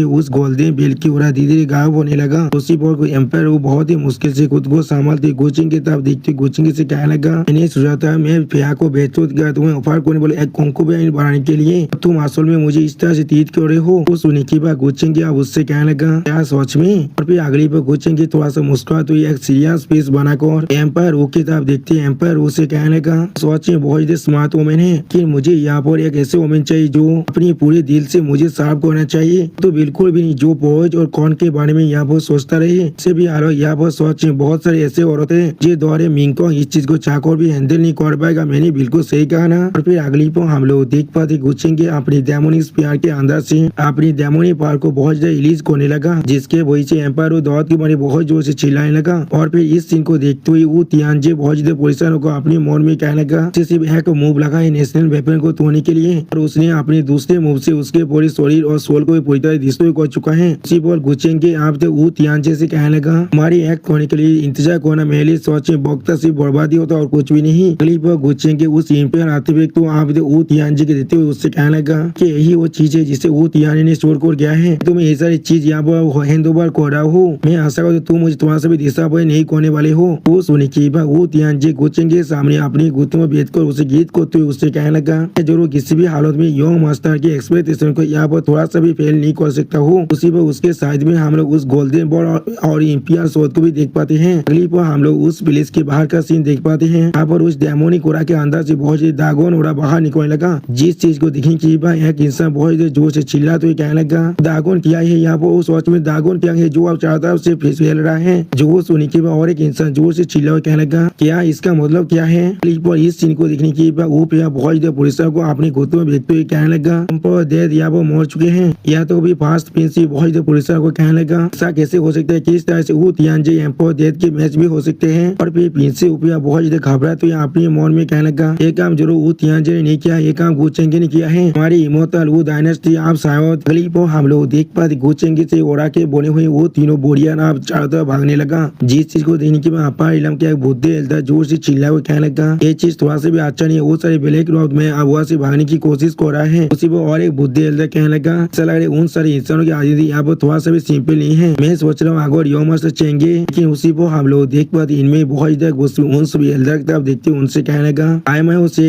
उस गोल्डन बेल की उड़ा धीरे धीरे गायब होने लगा। उसी पर एम्पायर वो बहुत ही मुश्किल से खुद को संभालते गोचिंग की तरफ देखते गोचिंग से कहने लगा, मैंने सोचा था मैं फिया को बेच गया तुम्हें ऑफर करने बोले एक कंकुबेन बढ़ाने के लिए, तुम असल में मुझे इस तरह से तीर क्यों रहे हो? वो सुनी की बात गोचिंग उससे कहने लगा, क्या सच में? और फिर अगली पर गोचिंग थोड़ा सा मुस्कुरा तो एक सीरियस पीस बनाकर एम्पायर वो की तरफ देखते एम्पायर उसे कहने लगा, सच में बहुत स्मार्ट वोमेन है कि मुझे यहाँ पर एक ऐसे वोमेन चाहिए जो अपनी पूरे दिल से मुझे साफ करना चाहिए, तो बिल्कुल भी नहीं जो पोज और कौन के बारे में यहाँ पर सोचता रहे। से भी यहाँ पर सच में बहुत सारे ऐसे औरत है जो दौरे मिंको इस चीज को चाकर भी हैंडल नहीं कर पाएगा। मैंने बिल्कुल सही कहा ना। और फिर अगली पर हम लोग देख पाते गोचिंग अपनी डेमोनिक स्पीयर के अंदर से अपनी डेमोनिक पावर को बहुत ज्यादा रिलीज करने लगा, जिसके वजह से एम्पायर दौड़ के बारे बहुत जोर से चिल्लाने लगा। और फिर इस सीन को देखते हुए वो तियानजिंग बहुत ज्यादा परेशान को अपने मन में कहने लगा, सिर्फ एक मूव लगा है नेशनल वेपन को तोड़ने के लिए, और उसने अपने दूसरे मूव से उसके पूरे शरीर और सोल को पूरी तरह डिस्ट्रॉय कर चुका है। उसी पर गोचिंग आप तो वो तियानजिंग से कहने लगा, हमारी एक्ट होने के लिए इंतजार करना मेरे लिए सोचे वक्त से बर्बादी होता और कुछ भी नहीं। अगली पर गोचिंग उस एम्पायर आते हुए तो आप वो तियानजिंग देते हुए उससे कहने लगा कि यही वो चीज है जिसे वो तियानजिंग ने स्टोर कर गया है, तो मैं ये सारी चीज यहाँ पर हैंड ओवर कर रहा हूँ। मैं आशा करता हूँ तुम मुझे तुम्हारा से भी दिशा नहीं करने वाले हो। वो सुनी की बात वो तियानजिंग गोचिंग के सामने अपनी गुत्तों में बेच कर उसे गीत करते हुए उससे कहने लगा, जरूर किसी भी हालत में यंग मास्टर की एक्सपेक्टेशन को यहाँ पर थोड़ा सा भी फेल नहीं कर सकता हूँ। उसी पर उसके साइड में हम लोग उस गोल्डन बॉल और इम्पियर शोध को भी देख पाते हैं। अगली पर हम लोग उस विलेज के बाहर का सीन देख पाते हैं। यहाँ पर उस डेमोनिक ओरा के अंदर से बहुत ही दागोन ओरा बाहर निकलने लगा, जिस चीज को देखने की बात एक इंसान बहुत जोर से चिल्ला तो कहने लगा, दागोन क्या है यहाँ पर? उस वक्त में दागोन क्या है जो आप चाहता है फैल रहा है? जो सुनी के बाद और एक इंसान जोर से चिल्ला हुआ कहने लगा, क्या इसका मतलब क्या है? पर इस सीन को देखने की बाद वो बहुत ज्यादा पुलिस को अपने घुटनों में देखते हुए कहने लगा, डेथ या वो मर चुके हैं, या तो भी फास्ट पिंस बहुत ज्यादा पुलिस को कहने लगा, ऐसा कैसे हो सकता है? किस तरह से वो तियानजिंग एम्पायर डेथ के मैच भी हो सकते हैं? और फिर प्रिंस उपिया बहुत ज्यादा घबरा तो अपने मन में कहने लगा, ये काम जरूर वो तियानजिंग ने नहीं किया, ये काम गोचिंग ने किया है, हमारी इमोर्टल वो डायनेस्टी आप शायद। अगली पर हम लोग देख पाते गोचिंग से ओरा के बने हुए वो तीनों बोरिया ना चारों तरफ भागने लगा, जिस चीज को देखने के बाद अपार इलम के बुद्धे एल्दा जोर से चिल्ला हुआ कहने लगा, ये चीज थोड़ा सा भी अच्छा नहीं है, वो सारे ब्लैक रॉक में अब वहाँ से भागने की कोशिश कर रहा है। उसी पर और एक बुद्धे एल्दा कहने लगा, ऐसा लग रहा है उन सारे इंसानों की आजादी यहाँ पर थोड़ा सा भी सिंपल नहीं है, मैं सोच रहा हूँ अगर यो मस्त चेंगे। लेकिन उसी पर हम लोग देख पाते इनमें बहुत ज्यादा सभी एल्दा की तरफ देखते उनसे कहने लगा, आई मैं उसे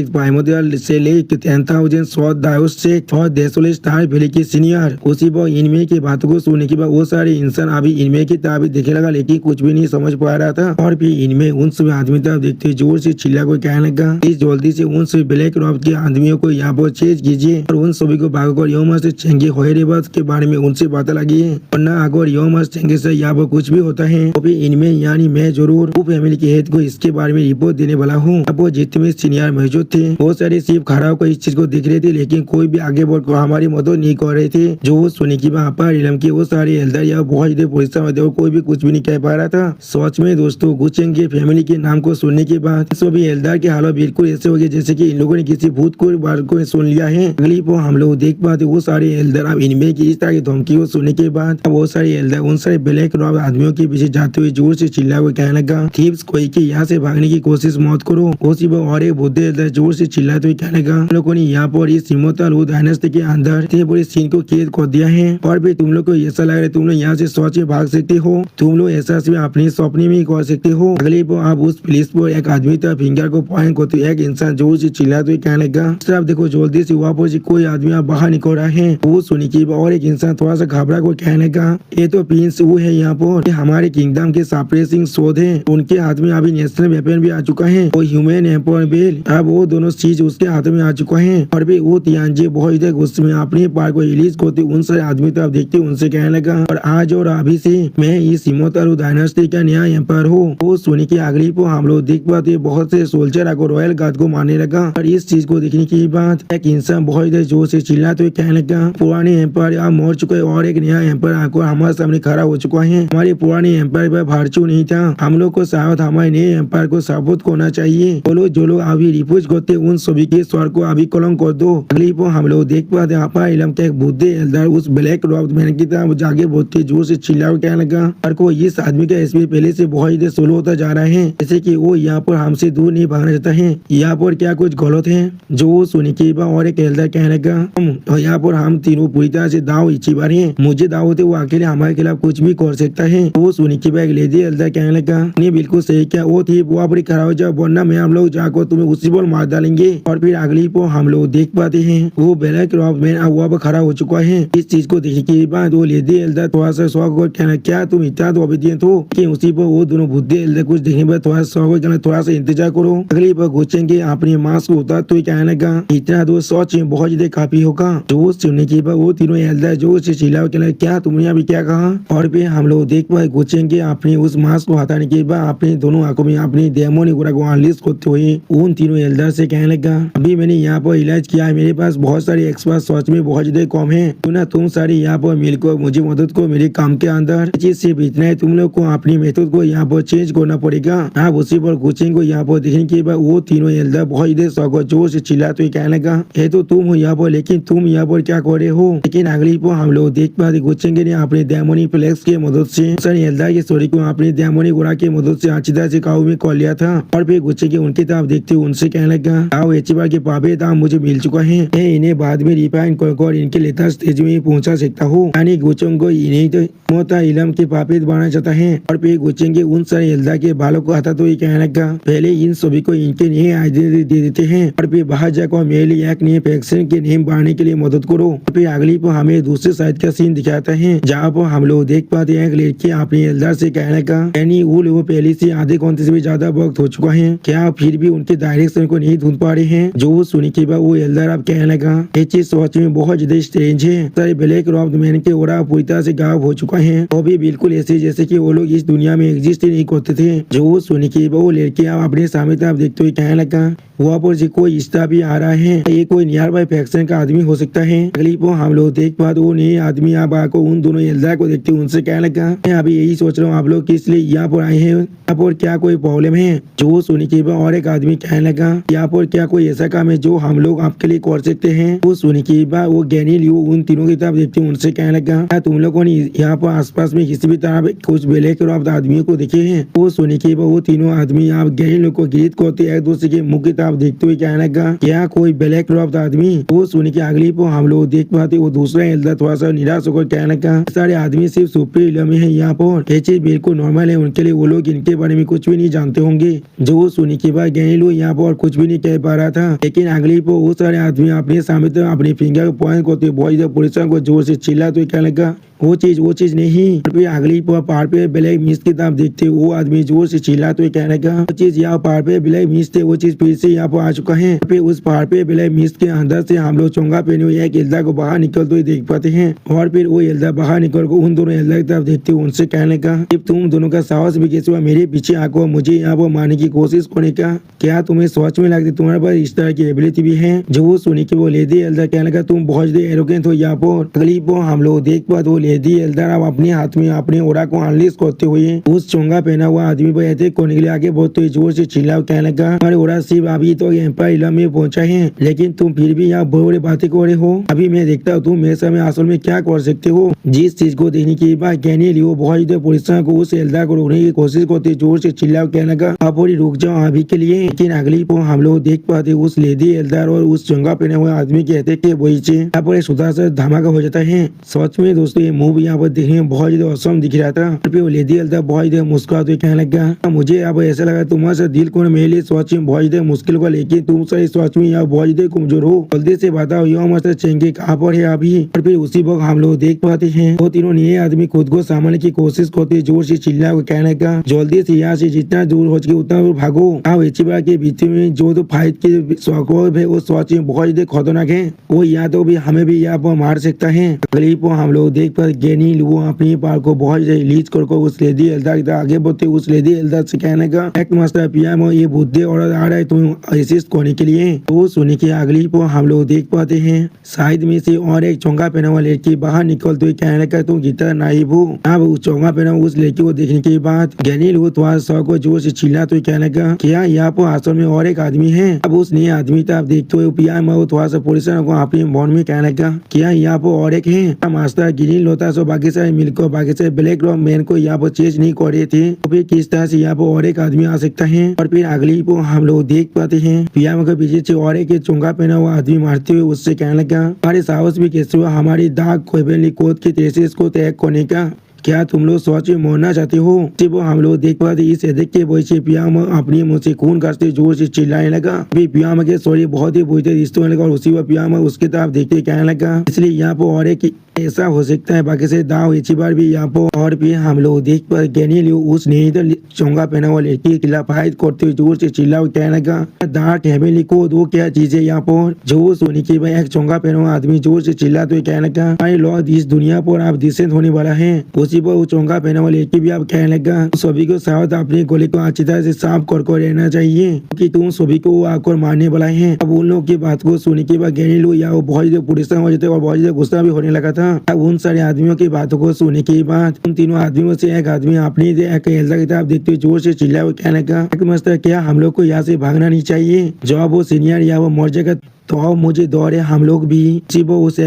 से ले 10,000 शॉट दायोस से और देशोले स्टार वैली के सीनियर। उसी पर इनमें की बातों को सुनने के बाद वो सारे इंसान अभी इनमें की ताबीज देखने लगा, लेकिन कुछ भी नहीं समझ पा रहा था। और फिर इनमें उन सभी आदमी तब देखते जोर से चिल्ला को कहने लगा, इस जल्दी से उन सभी ब्लैक रॉब के आदमियों को यहाँ पर चेंज कीजिए और उन सभी को भागकर योमस चेंगे होएरेबस के बारे में उनसे बात लगी है, वरना अगर योमस चेंगे से यहाँ पर कुछ भी होता है तो फिर इनमें यानी मैं जरूर वो फैमिली के हेड को इसके बारे में रिपोर्ट देने वाला हूँ। अब वो जितने सीनियर मौजूद थे बहुत सारे सिर्फ खड़ा होकर इस चीज को देख रहे थे, लेकिन कोई भी आगे बढ़कर हमारी मदद नहीं कर रहे थे। जो सुनी की वहाँ पर इलम के वो सारे एल्डर या बहुत ज्यादा परेशान होते और कोई भी कुछ भी नहीं कह पा रहा था। सच में दोस्तों गुचेंग के फैमिली के नाम को सुनने के बाद सभी एल्डर के हालत बिल्कुल ऐसे हो गए जैसे कि इन लोगों ने किसी भूत को बात को सुन लिया है। अगली वो हम लोग देख पाते वो सारे एल्डर अब इनमें की इस तरह की धमकी को सुनने के बाद वो सारे एल्डर उन सारे ब्लैक रॉब आदमियों के पीछे जाते हुए जोर से चिल्ला हुए कहने लगा, थीव्स कोई की यहाँ से भागने की कोशिश मत करो। उसी और एक बुद्धे एल्डर जोर से चिल्लाते हुए कहने लगा, हम लोगों ने यहाँ पर इस इमोर्टल वो डायनेस्टी के अंदर इतने बड़े सीन को कैद कर दिया है और भी तुम लोग को ऐसा लग रहा है तुम लोग यहाँ से सोच में भाग सकते हो, तुम लोग ऐसा सिर्फ अपने सपने में ही कर सकते हो। अगले वो आप उस पुलिस पर एक आदमी था फिंगर को पॉइंट करते एक इंसान जोर से चिल्लाते हुए कहने लगा, आप देखो जल्दी से वहाँ पर कोई आदमी आप बाहर निकल रहा है। वो सुनी की और एक इंसान थोड़ा सा घबरा को कहने लगा, ये तो प्रिंस वो है यहाँ पर हमारे किंगडम के सप्रेसिंग शोध है, उनके हाथ में अभी नेशनल वेपन भी आ चुका है, वो ह्यूमन एम्पायर बेल अब वो दोनों चीज उसके हाथ में आ चुका है। और भी वो तियांजे बहुत इधर गुस्से में अपने पार को रिलीज करते उन सारे आदमी तो आप देखते उनसे कहने लगा, और आज और अभी से मैं इस इमोर्टल डायनेस्टी का नया एम्पायर हूँ। वो सुनी की अगली को हम लोग देख पाते बहुत से सोल्जर आको रॉयल गार्ड को मारने लगा। और इस चीज को देखने के बाद एक इंसान बहुत इधर जोर से चिल्लाते हुए कहने लगा, पुराने एम्पायर आप मर चुके और एक नया एम्पायर आकर हमारे सामने खड़ा हो चुका है। हमारे पुराने एम्पायर पर भार्चू नहीं था, हम लोग को शायद हमारे नए एम्पायर को साबुत करना चाहिए। बोलो जो लोग अभी रिपोर्ट करते उन सभी के स्वर को अभी कलम कर दो। अगली को हम लोग देख पाते यहाँ इलम के एक बुद्धे एल्डर उस ब्लैक रॉब मैन की तरह जागे बहुत जोर से चिल्ला कहने लगा, और को इस आदमी का एसपी पहले से बहुत ही स्लो होता जा रहा है, जैसे कि वो यहाँ पर हमसे दूर नहीं भागना चाहता है। यहाँ पर क्या कुछ गलत है? जो सुनी की और एक एल्डर कहने लगा, यहाँ पर हम तीनों पूरी तरह से दाव इच्छी बार है, मुझे दाव होते वो अकेले हमारे खिलाफ कुछ भी कर सकता है। वो सुनी की एक लेडी एल्डर कहने लगा, नहीं बिल्कुल सही क्या वो थी वो अपनी खड़ा हो जाओ वरना मैं हम लोग जाकर तुम्हें उसी पर मार डालेंगे। और फिर अगली को हम लोग देख पाते हैं वो ब्लैक रॉब मैन अब खड़ा हो चुका है। इस चीज को देखने के बाद वो लेडी एल्डर थोड़ा सा शौक और कहना, क्या तुम इतना तो ओबीडिएंट हो कि उसी पर वो दोनों बुद्धे एल्डर कुछ देखने पर थोड़ा शौक कहना थोड़ा सा इंतजार करो। अगली बार घुसेंगे अपने मास्क को उतार तो कहने लगा, इतना तो सोच में बहुत ज्यादा काफी होगा। जो सुनने के बाद वो तीनों एल्डर जो से चिल्ला कहना, क्या तुमने अभी क्या कहा? और फिर हम लोग देख पाए घुसेंगे अपने उस मास्क को हटाने के बाद अपने दोनों आंखों में अपनी डेमोनिक को अनलीश करते हुए उन तीनों एल्डर से कहने लगा, अभी मैंने यहाँ पर इलाज किया है, मेरे पास बहुत सारे एक्सपर्ट सच में बहुत ज्यादा कम है, तो ना तुम सारे यहाँ पर मिलकर मुझे मदद को मेरे काम के अंदर चीज सिर्फ इतना है, तुम लोग को अपनी मेथड को यहाँ पर चेंज करना पड़ेगा। आप उसी पर कोचिंग को यहाँ पर देखने के बाद वो तीनों एल्डर बहुत ज्यादा जोर से चिल्लाते हुए कहने लगा, ये तो तुम हो यहाँ पर, लेकिन तुम यहाँ पर क्या कर रहे हो? लेकिन अगली पर हम लोग देख पाते कोचिंग ने अपने डेमोनिक फ्लेक्स की मदद से सारे एल्डर की स्टोरी को अपनी डेमोनिक उड़ा की मदद से अच्छी तरह से काबू में कर लिया था। और फिर गुस्से के उनकी तरफ देखते उनसे कहने लगा, आओ एचबार के पापे दाम मुझे मिल चुका है, मैं इन्हें बाद में रिफाइन कर इनके लेटेस्ट स्टेज में पहुंचा सकता हूँ। यानी गुचेंग को इन्हें तो मोता इलम के पापे बनाना चाहता है। और फिर गुचेंग के उन सारे एल्डर के बालों को हटा तो ये कहने लगा, पहले इन सभी को इनके नए आइडेंटिटी दे देते हैं और फिर बाहर जाकर मेरे लिए एक नए फैक्शन के नेम बढ़ाने के लिए मदद करो। फिर अगली पर हमें दूसरे साइड का सीन दिखाता है जहाँ पर हम लोग देख पाते हैं एक लड़की अपने एल्डर से कहने लगा, यानी वो पहले से आधे घंटे से भी ज्यादा वक्त हो चुका है, क्या फिर भी उनके डायरेक्शन को नहीं ढूंढ पा रहे हैं? जो सुनी के बाद वो एल्डर अब कहने लगा, ये चीज सोच में बहुत ज्यादा स्ट्रेंज है, सारे ब्लैक रॉब मैन के ओरा पूरी तरह से गायब हो चुका है, वो भी बिल्कुल ऐसे जैसे कि वो लोग इस दुनिया में एग्जिस्ट ही नहीं करते थे। जो सुनी के बाद वो लड़की अपने सामने तरफ देखते हुए कहने लगा, वहाँ पर से कोई रिश्ता भी आ रहा है, ये कोई नियर बाय फैक्शन का आदमी हो सकता है। अगली को हम लोग देख पाते वो नए आदमी आप आकर उन दोनों एल्डर को देखते उनसे कहने लगा, मैं अभी यही सोच रहा हूँ आप लोग किस लिए यहाँ पर आए हैं, यहाँ पर क्या कोई प्रॉब्लम है? जो सुनी के बाद और एक आदमी कहने लगा, यहाँ पर क्या कोई ऐसा काम है जो हम लोग आपके लिए कर सकते हैं? वो सुनी के बाद वो गैनी लियो उन तीनों की तरफ देखते उनसे कहने लगा, क्या तुम लोगों ने यहाँ पर आसपास में किसी भी तरह कुछ ब्लैक रॉब आदमियों को देखे हैं? वो सुनी के बाद वो तीनों आदमी आप गैनी लोग को गिरीत करते एक दूसरे के मुख की तरफ देखते हुए कहने लगा, क्या कोई ब्लैक रॉब आदमी? वो सुनी के अगली को हम लोग देख पाते वो दूसरा एल्डर थोड़ा सा निराश होकर कहने लगा, सारे आदमी सिर्फ सुपर में है, यहाँ पर ये चीज बिल्कुल नॉर्मल है उनके लिए, वो लोग इनके बारे में कुछ भी नहीं जानते होंगे। जो सुनी के बाद गैनी लोग यहाँ पर कुछ भी नहीं कह पा रहा था, लेकिन अगली को वो सारे आदमी अपने सामने अपने फिंगर को पॉइंट करते बहुत पुलिस को जोर से चिल्ला तो कहने लगा, वो चीज नहीं। फिर अगली पहाड़ पे ब्लैक मिस्ट की तरफ देखते वो आदमी जोर से चिल्ला तो कहने का वो चीज यहाँ पहाड़ पे ब्लैक मिस्ट थे, वो चीज फिर से यहाँ पर आ चुका है। फिर उस पहाड़ पे ब्लैक मिस्ट के अंदर से हम लोग चोंगा पहने हुए एक एल्दा को बाहर निकलते हुए देख पाते हैं। और फिर वो एल्दा बाहर निकल कर उन दोनों एल्दा की तरफ देखते हुए उनसे कहने का तुम दोनों का साहस भी कैसे हुआ मेरे पीछे आको मुझे यहाँ पर मारने की कोशिश करने का? क्या तुम्हें सोच में लगती तुम्हारे पास इस तरह की एबिलिटी भी है? जो वो सुनी के वो लेडी एल्दा कहने का तुम बहुत एरोगेंट हो। यहाँ पर अगली वो हम लोग देख पाते वो लेडी एल्दा अब अपने हाथ में अपने ओरा को अनलीज करते हुए उस चोंगा पहना हुआ आदमी पर अटैक करने के लिए आगे बहुत जोर से चिल्ला कहने का हमारे ओरा सिर्फ अभी तो एम्पायर इलाका में पहुंचा है, लेकिन तुम फिर भी यहाँ बड़े बातें कर रहे हो। अभी मैं देखता हूँ तुम मेरे सामने असल में क्या कर सकते हो। जिस चीज को देखने के बाद कहने लियो बहुत पुलिस को उस एल्दा को रोकने की कोशिश करते जोर से चिल्ला कहने का आप रुक जाओ अभी के लिए। लेकिन अगली को हम लोग देख पाते उस लेडी एल्दार और उस चोंगा पहने हुए आदमी के अटैक के वजह यहाँ पर सुधा से धमाका हो जाता है। सच में दोस्तों ये मूवी यहाँ पर देखने में बहुत ज्यादा औसम दिख रहा था। फिर वो लेडी एल्दार बहुत ज्यादा मुस्कुराते कहने लगा मुझे अब ऐसा लगा तुम्हारा दिल को मेरे लिए सोच में बहुत ज्यादा मुश्किल होगा, लेकिन तुम सर सोच में यहाँ बहुत ज्यादा कमजोर हो। जल्दी से बताओ यो मास्टर चेंगे कहाँ पर है अभी? और फिर उसी वक्त हम लोग देख पाते हैं वो तीनों नए आदमी खुद को संभालने की कोशिश करते जोर से चिल्ला कहने का जल्दी से यहाँ से जितना दूर हो सके उतना दूर भागो। आप एचिबा के बीच में जो तो फाइट के शौक है वो सोच में बहुत ज्यादा खतरनाक है, वो यहाँ तो भी हमें भी यहाँ पर मार सकता है। अगली को हम लोग देख पाते गेनी वो अपनी पार को बहुत रिलीज कर उस लेडी एल्दा की आगे बढ़ते उस लेडी एल्दा से कहने का एक मास्टर पियामो ये बुद्धि और आ रहा है तुम असिस्ट करने के लिए। तो सुनी के अगली को हम लोग देख पाते हैं साइड में से और एक चोंगा पहना हुआ लड़की बाहर निकलते हुए कहने का तुम गीता नाइब हो। अब उस चोंगा पहना उस लड़की को देखने के बाद गैनिल वो थोड़ा सा को जोर से चिल्ला तो कहने का क्या यहाँ पर असल में और एक आदमी है? अब उस नए आदमी था देखते हुए पियामो थोड़ा सा पुलिस को अपने मन में कहने का क्या यहाँ पर और एक है? मास्टर गिनी लोता सो बाकी सारे मिलकर बाकी सारे ब्लैक रॉक मैन को यहाँ पर चेज नहीं कर रहे थे, तो फिर किस तरह से यहाँ पर और एक आदमी आ सकता है? और फिर अगली को हम लोग देख पाते हैं पियामो के पीछे से और एक चोंगा पहना हुआ आदमी मारते हुए उससे कहने लगा हमारे साहस भी कैसे हुआ हमारी दाग कोयबेली कोद की तेजी इसको त्याग करने का? क्या तुम लोग सोच में मरना चाहते हो? वो हम लोग देख पाते इस देख के वैसे पियामो अपनी मुंह से खून काटते जोर से चिल्लाने लगा। पियामो के सॉरी बहुत ही बुझते रिश्ते होने लगा और उसी वक्त पियामो उसके तरफ देखते कहने लगा इसलिए यहाँ पर और एक ऐसा हो सकता है बाकी से दाव इसी बार भी यहाँ पर। और भी हम लोग देख पर गैनिल उस नहीं चोंगा पहना हुआ लड़की के खिलाफ फाइट करते हुए जोर से चिल्ला कहने लगा डार्क हेवेली को दो क्या चीज है यहाँ पर? जो सोनी की भाई एक चोंगा पहना हुआ आदमी जोर से चिल्लाते हुए कहने लगा माय लॉर्ड इस दुनिया पर आप डिसेंट होने वाला है। उसी पर वो चोंगा पहना हुआ लड़की भी आप कहने लगा सभी को सावध अपने गोली को अच्छी तरह से साफ कर रहना चाहिए क्योंकि तुम सभी को आकर मारने वाला है। अब उन लोग की बात को सुनने के बाद गैनिल या वो बहुत ज्यादा परेशान हो जाते और बहुत ज्यादा गुस्सा भी होने लगा था। अब उन सारे आदमियों की बातों को सुनने के बाद उन तीनों आदमियों से एक आदमी अपनी एल्दा की तरफ देखते हुए जोर से चिल्ला हुआ कहने का मास्टर क्या हम लोग को यहाँ से भागना नहीं चाहिए? जब वो सीनियर या वो मर जाएगा तो आओ मुझे दौड़े हम लोग भी। वो उस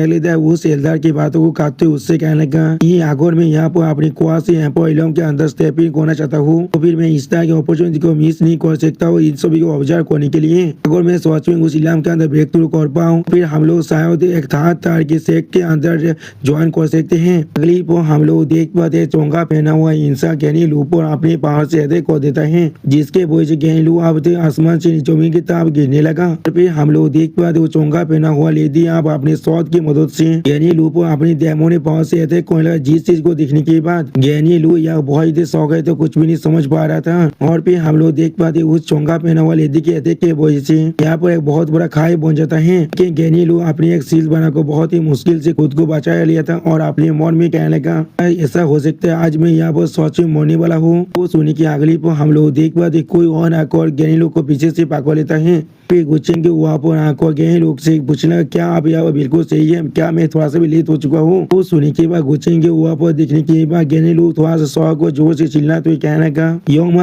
एल्दार की बातों को काटते उससे कहने का ये अगर मैं यहाँ पर अपनी कुआ से यहाँ पर इलाम के अंदर स्टेपिंग करना चाहता हूँ तो फिर मैं इस तरह की अपॉर्चुनिटी को मिस नहीं कर सकता हूँ इन सभी को ऑब्जर्व करने के लिए। अगर मैं सोच में उस इलाम के अंदर ब्रेक थ्रू कर पाऊँ फिर हम लोग शायद एक तार के सेक के अंदर ज्वाइन कर सकते हैं। अगली को हम लोग देख पाते चोंगा पहना हुआ इंसान गैनिल ऊपर अपने पहाड़ से अटैक कर देता है जिसके वजह से गैनिल अब आसमान से जमीन की तरफ गिरने लगा। फिर हम लोग देख वो चोंगा पहना हुआ लेडी आप अपने शॉट की मदद से गैनी लू को अपनी डेमोनी पावर से अटैक करने लगा। जिस चीज को देखने के बाद गैनी लू या बहुत ही शौक है तो कुछ भी नहीं समझ पा रहा था। और फिर हम लोग देख पाते उस चोंगा पहना हुआ लेडी के अटैक के वजह से यहाँ पर एक बहुत बड़ा खाई बन जाता है कि गैनी लू अपनी एक सील बनाकर बहुत ही मुश्किल से खुद को बचा लिया था और अपने मन में कहने लगा ऐसा हो सकता है आज मैं यहाँ पर सच में मरने वाला हूँ। वो सुनी की अगली पर हम लोग देख पाते कोई और आकर गैनी लू को पीछे से पकड़ लेता है। फिर गुच्छेंगे वहाँ पर आकर गए लोग से पूछना क्या आप यहाँ बिल्कुल सही है क्या मैं थोड़ा सा भी लेट हो चुका हूँ। वो सुनी के बाद गुच्छेंगे वहाँ पर देखने के बाद गहने लोग थोड़ा सा शौक को जोर से चिल्ला तो कहने का योंग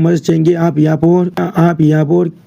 मस्त चेंगे आप यहाँ पर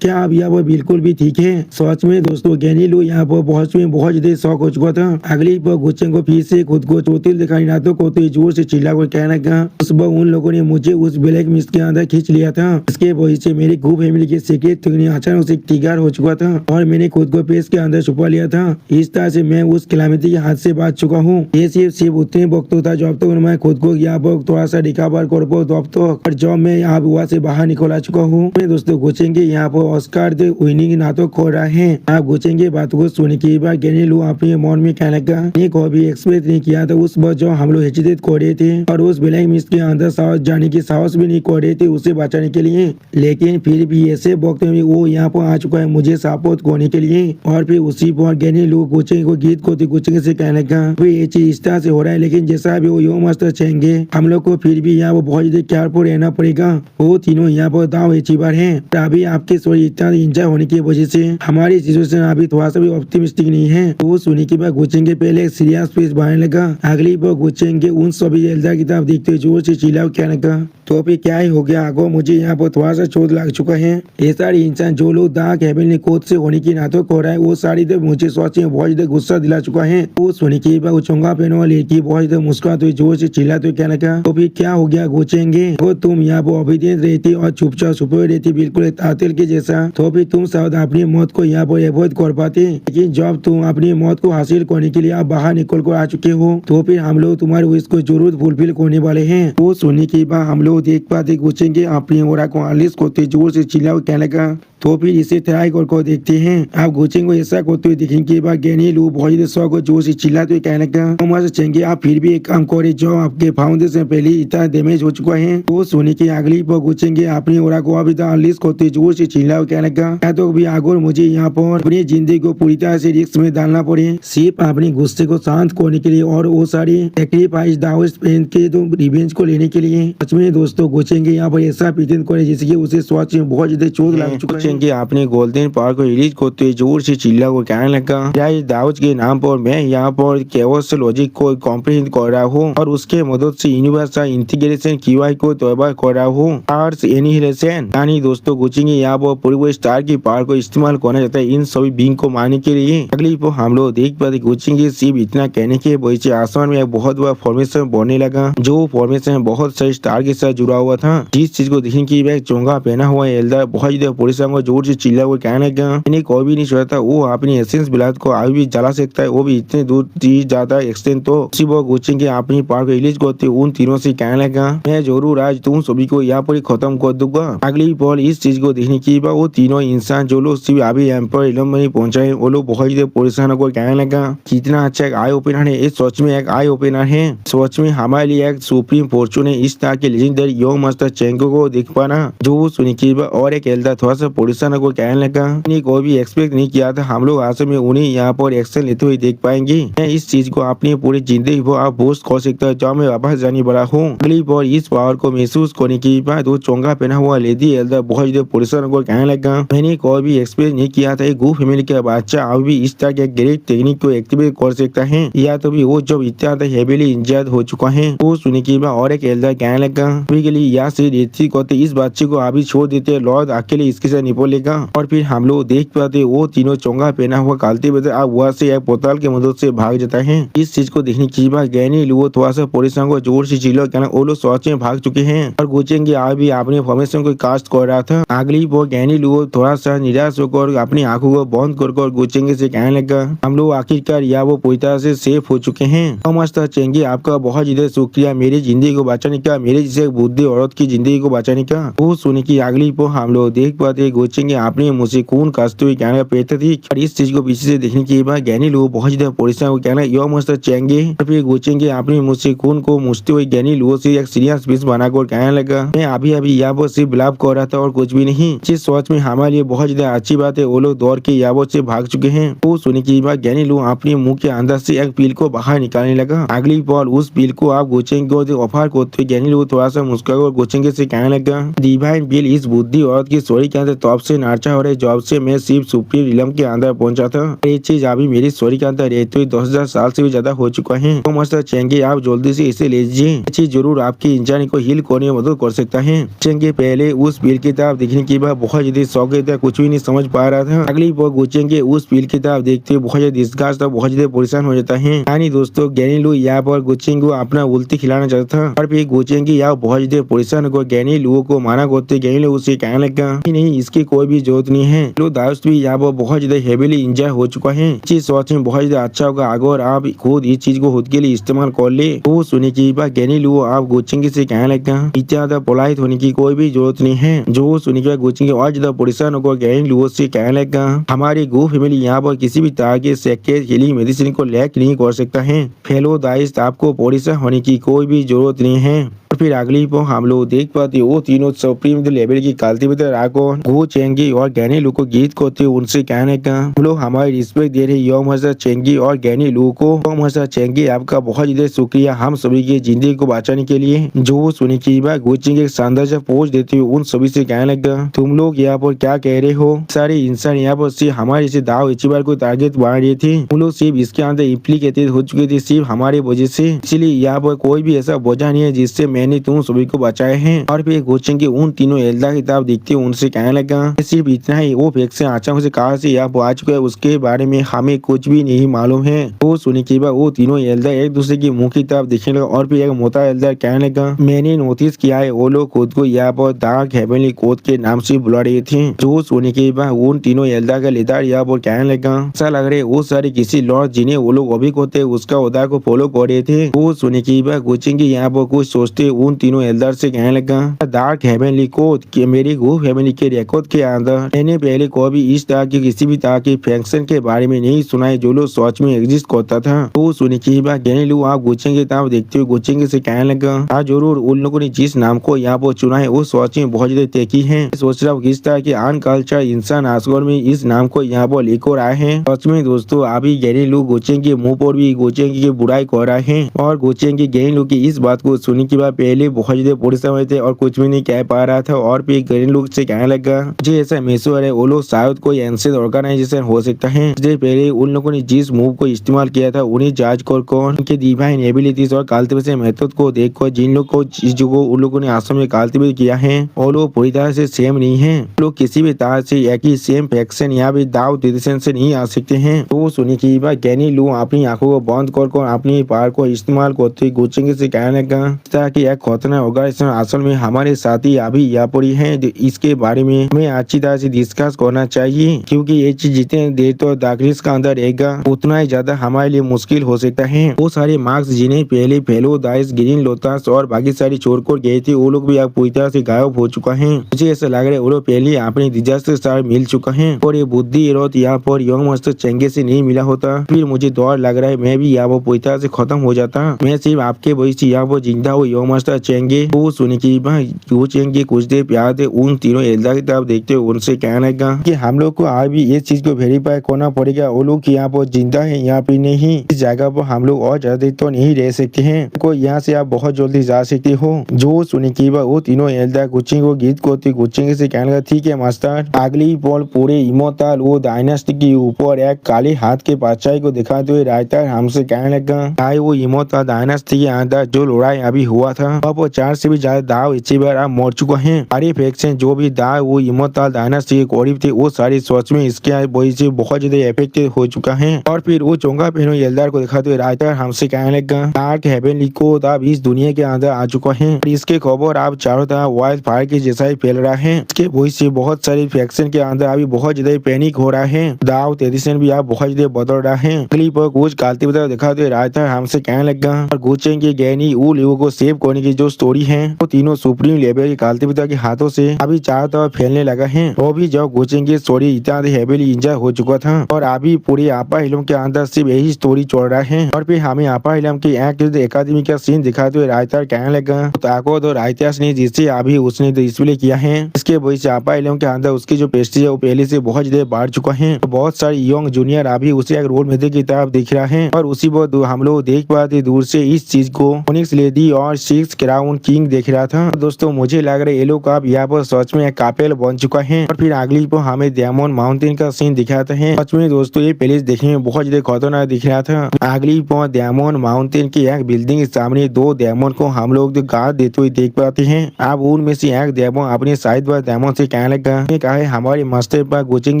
क्या आप यहाँ पर बिल्कुल भी ठीक है। सच में दोस्तों गहने लोग यहाँ पर बहुत ज्यादा शौक हो चुका था। अगली पर गुच्छेंग को फिर से खुद को चोटिल दिखाई नातों को जोर से चिल्ला कर कहने का उस बार उन लोगों ने मुझे उस ब्लैक मिस्ट के अंदर खींच लिया था। इसके वजह से मेरी खूब फैमिली के सीक्रेट अचानक से हो चुका था और मैंने खुद को को पेज के अंदर छुपा लिया था। इस तरह से मैं उस कलामिती के हाथ से बच चुका हूँ। ये सिर्फ उतने वक्त था जब तक मैं खुद को यहाँ पर थोड़ा सा रिकवर कर पाऊँ तब तक, और जब मैं यहाँ वहाँ से बाहर निकल आ चुका हूँ। दोस्तों गुचेंगे यहाँ पर ऑस्कार दे विनिंग नाटक हो रहा है। आप गुचेंगे बात को सुनने के बाद गैनी लू अपने मन में कहने लगा, ये कभी एक्सपेक्ट नहीं किया था उस वक्त जो हम लोग हेजिटेट कर रहे थे और उस ब्लैक मिस्ट के अंदर साहस जाने की साहस भी नहीं कर रहे थे उसे बचाने के लिए, लेकिन फिर भी ऐसे वक्त में वो यहाँ पर आ चुका है मुझे सपोर्ट करने के लिए। और फिर उसी पर गैनी लू गुचेंगे को गीत को गुचेंगे से कहने लगा, ये चीज इस तरह से हो रहा है, लेकिन जैसा भी वो यो मस्त चेंगे हम लोग को फिर भी यहाँ पर बहुत ज्यादा केयरफुल रहना पड़ेगा। वो तीनों यहाँ पर दाव एचीवर है। अभी आपके स्टोरी इतना इंजॉय होने की वजह से हमारी सिचुएशन अभी थोड़ा सा भी ऑप्टिमिस्टिक नहीं है। तो वो सुनने के बाद गुचेंगे पहले एक सीरियस फेस बनाने लगा। अगली बार गुचेंगे उन सभी एल्डर की तरफ देखते जोर से चिल्लाओ कहने लगा, तो फिर क्या ही हो गया आगो, मुझे यहाँ पर थोड़ा सा चोट लग चुका है। ये सारे इंसान जो लोग डार्क हेवन ने कोद से होने की नाटक हो रहा है वो सारी तो मुझे सोच में बहुत ज्यादा गुस्सा दिला चुका है। वो सुनने के बाद चोंगा पहने वाली लड़की बहुत ज्यादा मुस्कुराते हुए जोर से चिल्लाते हुए कहने लगा, तो फिर क्या हो गया गुचेंगे, वो तुम यहाँ पर ऑबिडियंट रहती और चुपचाप छुपे रहती बिल्कुल एक तातिल के जैसा, तो फिर तुम शायद अपनी मौत को यहाँ पर अवॉइड कर पाते, लेकिन जब तुम अपनी मौत को हासिल करने के लिए आप बाहर निकल कर आ चुके हो तो फिर हम लोग तुम्हारे विश को जरूर फुलफिल करने वाले हैं। वो सुनने के बाद हम लोग देख पाते गुचेंगे अपनी ओरा को आलिस करते जोर से चिल्लाओ कहने लगा, तो फिर इसे ट्राई कर देखते हैं। आप गुचेंगे को ऐसा करते हुए देखेंगे के बाद गैनी लू बहुत ज्यादा शौक और जोर से चिल्लाते हुए कहने लगा, चेंगे आप फिर भी एक काम करे जो आपके फाउंडेशन पहले इतना डैमेज हो चुका है। वो सोने की अगली पर गुचेंगे अपनी ओरा को अभी अनलिस्ट करते जोर से चिल्लाओ कहने लगा, तो भी आगे मुझे यहाँ पर अपनी जिंदगी को पूरी तरह से रिस्क में डालना पड़े सिर्फ अपने गुस्से को शांत करने के लिए और वो सारी सेक्रीफाइस दावस पहन के तो रिवेंज को लेने के लिए। सच में दोस्तों गुचेंगे यहाँ पर ऐसा प्रिटेंड करे जैसे कि उसे सोच में बहुत ज्यादा चोट लग चुका है। अपने गोल्डन पावर को रिलीज करते हुए जोर से चिल्ला को कहने लगा, क्या इस दावत के नाम पर मैं यहाँ पर केवस लॉजिक को कॉम्प्रिहेंड कर रहा हूँ और उसके मदद से यूनिवर्सल इंटीग्रेशन कीवाई को तैयार कर रहा हूँ आर्ट्स एनिहिलेशन। यानी दोस्तों गुचेंगे यहाँ पर पूरे स्टार की पावर को इस्तेमाल करना चाहता है इन सभी बींग को मारने के लिए। अगली पर हम लोग देख पाते गुचेंगे सिर्फ इतना कहने के वजह से आसमान में एक बहुत बड़ा फॉर्मेशन बनने लगा, जो फॉर्मेशन बहुत सारे स्टार के साथ जुड़ा हुआ था। जिस चीज को देखने की बैग चोंगा पहना हुआ एल्डर बहुत ज्यादा परेशान को जोर से चिल्ला वो कहने लगा, इन्हें कोई भी नहीं सोचता वो अपनी एसेंस ब्लड को आगे भी जला सकता है, वो भी इतने दूर जाता एक्सटेंड। तो उसी वो गुचेंगे अपनी पावर को रिलीज करते उन तीनों से कहने लगा, मैं जरूर आज तुम सभी को यहाँ पर खत्म कर दूंगा। अगली पल इस चीज को देखने की बाद वो तीनों इंसान जो लोग सिर्फ अभी एम्पर इलम में पहुंचे वो लोग बहुत ज्यादा परेशान होकर कहने लगा, कितना अच्छा एक आई ओपनर है, इस सोच में एक आई ओपनर है, सोच में हमारे लिए एक सुप्रीम फॉर्चून है इस तरह के लेजेंडरी योंग मास्टर चेंगो को देख पाना। जो सुनी की और एक एल्डर थोड़ा सा परेशान को कहने लगा, कोई भी एक्सपेक्ट नहीं किया था हम लोग आज में उन्हें यहाँ पर एक्शन लेते हुए देख पाएंगे। मैं इस चीज को अपनी पूरी जिंदगी को आप बोस्ट कर सकता है जब मैं वापस जाने वाला हूँ। अगली बार इस पावर को महसूस करने के बाद वो चोंगा पहना हुआ लेडी एल्डर बहुत ज्यादा परेशान को कहने लगा, मैंने कोई भी एक्सपेक्ट नहीं किया था गो फैमिली का बच्चा अभी भी इस तरह के ग्रेट टेक्निक को एक्टिवेट कर सकता है, या तो भी वो जब इतना हेवीली इंजर्ड हो चुका है। वो सुनने के बाद और एक एल्डर कहने लगा, के लिए यहाँ से रेती करते इस बच्चे को अभी छोड़ देते, लॉर्ड अकेले इसके साथ निपलेगा। और फिर हम लोग देख पाते वो तीनों चोंगा पहना हुआ कालते बजे आप वहाँ से एक पोर्टल के मदद से भाग जाता है। इस चीज को देखने के बाद गैनी लू थोड़ा सा परेशान को जोर से चिल्ला कहना वो लोग सोच में भाग चुके हैं और गुचेंगे अभी अपने फॉर्मेशन को कास्ट कर रहा था। अगली वो गैनी लू थोड़ा सा निराश होकर अपनी आंखों को बंद कर गुचेंगे से कहने लगा, हम लोग आखिरकार या वो पूरी तरह से सेफ हो चुके हैं। मास्टर चेंगे आपका बहुत ज्यादा शुक्रिया मेरी जिंदगी को बचाने का, मेरे जैसे बुद्धि औरत की जिंदगी को बचाने का। वो सुने की अगली पो हम लोग देख पाते गुचेंगे अपने मुँह से खून काटते हुए कहना पेट थी। और इस चीज को पीछे से देखने के बाद गैनी लू बहुत ज्यादा परेशान हो कहना यो मास्टर चेंगे। फिर गुचेंगे अपने मुँह से खून को मुझते हुए गैनी लू से एक सीरियस पीस बनाकर कहने लगा, मैं अभी यहाँ पर सिर्फ बिलाप कर रहा था और कुछ भी नहीं। जिस सोच में हमारे लिए बहुत ज्यादा अच्छी बात है वो लोग दौड़ के यहाँ से भाग चुके हैं। वो सुने की बात गैनी लू अपने मुंह के अंदर से एक पील को बाहर निकालने लगा। अगली पल उस पील को आप गुचेंगे को ऑफर करते गैनी लू थोड़ा सा मुस्कुराकर गुचेंगे से कहने लगा, डिवाइन बिल इस बुद्धि औरत की स्टोरी के अंदर तब से नाचा हो रहे जब से मैं सिर्फ सुप्रीम रिलम के अंदर पहुंचा था। ये चीज अभी मेरी स्टोरी के अंदर रहते हुए 10,000 साल से भी ज्यादा हो चुका है। तो मास्टर चेंगे आप जल्दी से इसे ले लीजिए, चीज जरूर आपकी इंसान को हील करने में मदद कर सकता है। चेंगे पहले उस पील की तरफ देखने के बाद बहुत ज्यादा शौक था, कुछ भी नहीं समझ पा रहा था। अगली बार गुचेंगे उस पील की तरफ देखते हुए बहुत ज्यादा डिस्गस्ट था, बहुत ज्यादा परेशान हो जाता है। यानी दोस्तों गैनी लू यहाँ पर गुचेंगे को अपना उल्टी खिलाना चाहता था और फिर गुचेंगे यहाँ बहुत ज्यादा परेशान होकर गैनी लू को माना करते गैनी लू उसे कहने लगा, नहीं इसकी कोई भी जरूरत नहीं है। लोग दाउस भी यहाँ पर बहुत ज्यादा हेवीली इंजॉय हो चुका है। चीज सोच में बहुत ज्यादा अच्छा होगा अगर आप खुद इस चीज को खुद के लिए इस्तेमाल कर ले। वो सुने की बात गैनी लू आप गोचिंग से कहने लगा इतना ज्यादा पोलाइट होने की कोई भी जरूरत नहीं है। जो सुने की बात गोचिंग और ज्यादा परेशान होकर गैनी लू से कहने लगा हमारी गो फैमिली यहाँ पर किसी भी तरह के सेकेंड हीलिंग मेडिसिन को लैक नहीं कर सकता है। फेलो दाइस आपको परेशान होने की कोई भी जरूरत नहीं है। और फिर अगली पर हम लोग देख पाते वो तीनों सुप्रीम लेवल की कल्टीवेटर राकोन गो चेंगी और गैनी लू को गीत करते उनसे कहने का हम लोग हमारी रिस्पेक्ट दे रहे योम हसा चेंगी और गैनी लू को। योम हसा चेंगी आपका बहुत ज्यादा शुक्रिया हम सभी की जिंदगी को बचाने के लिए। जो सुनी की बात गोचिंग एक शानदार से पोज देते हुए उन सभी से कहने लगा तुम लोग यहाँ पर क्या कह रहे हो। सारे इंसान यहाँ पर सिर्फ हमारे से दाव इचीबार को टारगेट बना रहे थे। उन लोग सिर्फ इसके अंदर इम्प्लीकेटेड हो चुके थे सिर्फ हमारे वजह से। इसलिए यहाँ पर कोई भी ऐसा वजह नहीं है जिससे मैंने तुम सभी को बचाए हैं। और फिर गोचिंग के उन तीनों एल्दा किताब देखते उनसे कहने लगा सिर्फ इतना ही वो फेक्शन अचानक से कहा से यहाँ आ चुका है उसके बारे में हमें कुछ भी नहीं मालूम है। वो सुनने के बाद वो तीनों एल्दा एक दूसरे की मुंह की तरफ देखने लगा और फिर एक मोटा एल्दा कहने लगा मैंने नोटिस किया है वो लोग खुद को यहाँ पर डार्क हेवनली कोड के नाम से बुला रहे थे। जो सुनने के बाद उन तीनों एल्दा का लीडर यहाँ पर कहने लगा ऐसा लग रहा है वो सारे किसी लॉर्ड जिन्हें वो लोग अभी होते उसका उदार को फॉलो कर रहे थे। वो सुनने के बाद गोचिंग यहाँ पर कुछ सोचते उन तीनों एल्डर से कहने लगा डार्क हेवनली कोड के मेरी गो फैमिली के रिकॉर्ड के अंदर मैंने पहले कभी इस तरह की किसी भी तरह की फैक्शन के बारे में नहीं सुना है जो लोग सच में एग्जिस्ट करता था। वो सुनने की बात गैनी लू आप गोचिंग तरफ देखते हुए गोचिंग से कहने लगा हाँ जरूर उन लोगों ने जिस नाम को यहाँ पर चुना है वो सच में बहुत ज्यादा तैकी है। सोच रहा हूँ किस तरह के अनकल्चर इंसान आसगौर में इस नाम को यहाँ पर लेकर आए हैं। सच में दोस्तों अभी गैनी लू गोचिंग के मुँह पर भी गोचिंग की बुराई कर रहे हैं और गोचिंग की गैनी लू की इस बात को सुनने के बाद पहले बहुत ज्यादा परेशान हुए थे और कुछ भी नहीं कह पा रहा था। और फिर गैनी लू से कहने लगा मुझे ऐसा महसूस है वो लोग शायद कोई एंशिएंट ऑर्गेनाइजेशन हो सकता है। इससे पहले उन लोगों ने जिस मूव को इस्तेमाल किया था उन्हें जांच कर उनके डिवाइन एबिलिटीज और कल्टिवेशन मेथड को देखकर जिन लोग को चीजों को उन लोगों ने आश्रम में कल्टिवेट किया है वो लोग पूरी तरह से सेम नहीं है। लोग किसी भी तरह से एक ही सेम फैक्शन या भी दाव डिसीजन से नहीं आ सकते हैं। तो सुनिए की बात गैनी लू अपनी आंखों को बंद कर अपनी पावर को इस्तेमाल करते गोचिंग से कहने लगा ताकि एक खतरनाक ऑर्गेनाइजेशन असल में हमारे साथी अभी यहाँ पर ही है। इसके बारे में हमें अच्छी तरह से डिस्कस करना चाहिए क्योंकि ये चीज जितने देर तो दाखिल का अंदर रहेगा उतना ही ज्यादा हमारे लिए मुश्किल हो सकता है। वो सारे मार्क्स जिन्हें पहले फेलो दाइस ग्रीन लोटास और बाकी सारी छोड़ कर गए थे वो लोग भी अब पूरी तरह से गायब हो चुका है। मुझे ऐसा लग रहा है वो लोग पहले अपने डिजास्टर के साथ मिल चुका है और ये बुद्धि रोत यहाँ पर यंग मास्टर चेंगे से नहीं मिला होता फिर मुझे डर लग रहा है मैं भी यहाँ पर पूरी तरह से खत्म हो जाता। मैं सिर्फ आपके वजह से यहाँ पर जिंदा हूँ यंग मास्टर चेंगे। वो सुने की वो चेंगे कुछ देर प्यार थे उन तीनों एल्डा की तरफ देखते हुए उनसे कहने लगा कि हम लोग को आज भी इस चीज को वेरीफाई करना पड़ेगा वो लोग यहाँ पर जिंदा है यहाँ पे नहीं। इस जगह पर हम लोग और ज्यादा तो नहीं रह सकते हैं को यहाँ से आप बहुत जल्दी जा सकते हो। जो सुनी की वो तीनों एल्डा गुचिंग को गीत करते गुचिंग से कहने लगा ठीक है मास्टर। अगली पल पूरे इमोर्टल वो डायनास्टी के ऊपर एक काले हाथ के परछाई को दिखाते हुए राइटर हमसे कहने लगा भाई वो इमोर्टल डायनास्टी के अंदर जो लड़ाई अभी हुआ था अब 4 से भी ज्यादा दाव इसी बार आप मर चुका है। सारे फैक्शन जो भी दाव वो इमोर्टल डायनास्टी के करीब थे वो सारी सोच में इसके वजह से बहुत ज्यादा इफेक्टेड हो चुका है। और फिर वो चोंगा पहनो एल्डर को दिखाते हुए राइटर हमसे कहने लगा डार्क हेवनली कोड अब इस दुनिया के अंदर आ चुका है। इसके खबर आप चारों तरफ वाइल्ड फायर के जैसा ही फैल रहा है। इसके वजह से बहुत सारे फैक्शन के अंदर अभी बहुत ज्यादा पैनिक हो रहा है। दाव ट्रेडिशन भी आप बहुत ज्यादा बदल रहा है। अगली पर कुछ गालती बता दिखाते हुए राइटर हमसे कहने लगा और गोचेंगे गैनी वो लोगों को सेव करने की जो स्टोरी है वो तीनों सुप्रीम लेवल के गालती पिता के हाथों से अभी चारों तरफ फैलने लगा है। वो भी जब गोचेंगे स्टोरी इतना हेवीली इंजॉय हो चुका था और अभी पूरे आपा इलम के अंदर सिर्फ यही स्टोरी चल रहा है। और फिर हमें आपा इलम की एकेडमी का सीन दिखाते हुए राइटर कहने लगा ताकत और राइटर्स ने जिससे अभी उसने डिस्प्ले किया है इसके वजह से आपा इलम के अंदर उसकी जो पेस्ट्री है वो पहले से बहुत ज्यादा बढ़ चुका है। तो बहुत सारे यंग जूनियर अभी उसे एक रोल मेथड की तरफ दिख रहा है और उसी पर हम लोग देख पाते दूर से इस चीज को ओनिक्स लेडी और 6 क्राउन किंग देख रहा था। दोस्तों मुझे लग रहा है ये लोग अब यहाँ पर सच में एक कापेल बन चुका है। और फिर अगली पर हमें डायमंड माउंटेन का सीन दिखाते हैं। सच में दोस्तों ये प्लेस देखने में बहुत ज्यादा खतरनाक दिख रहा था। अगली पर डायमंड माउंटेन की एक बिल्डिंग के सामने 2 डायमंड को हम लोग गार्ड देते हुए देख पाते हैं। अब उनमें से एक डायमंड अपने साइड पर डायमंड से कहने लगा कहा है हमारे मास्टर पर कोचिंग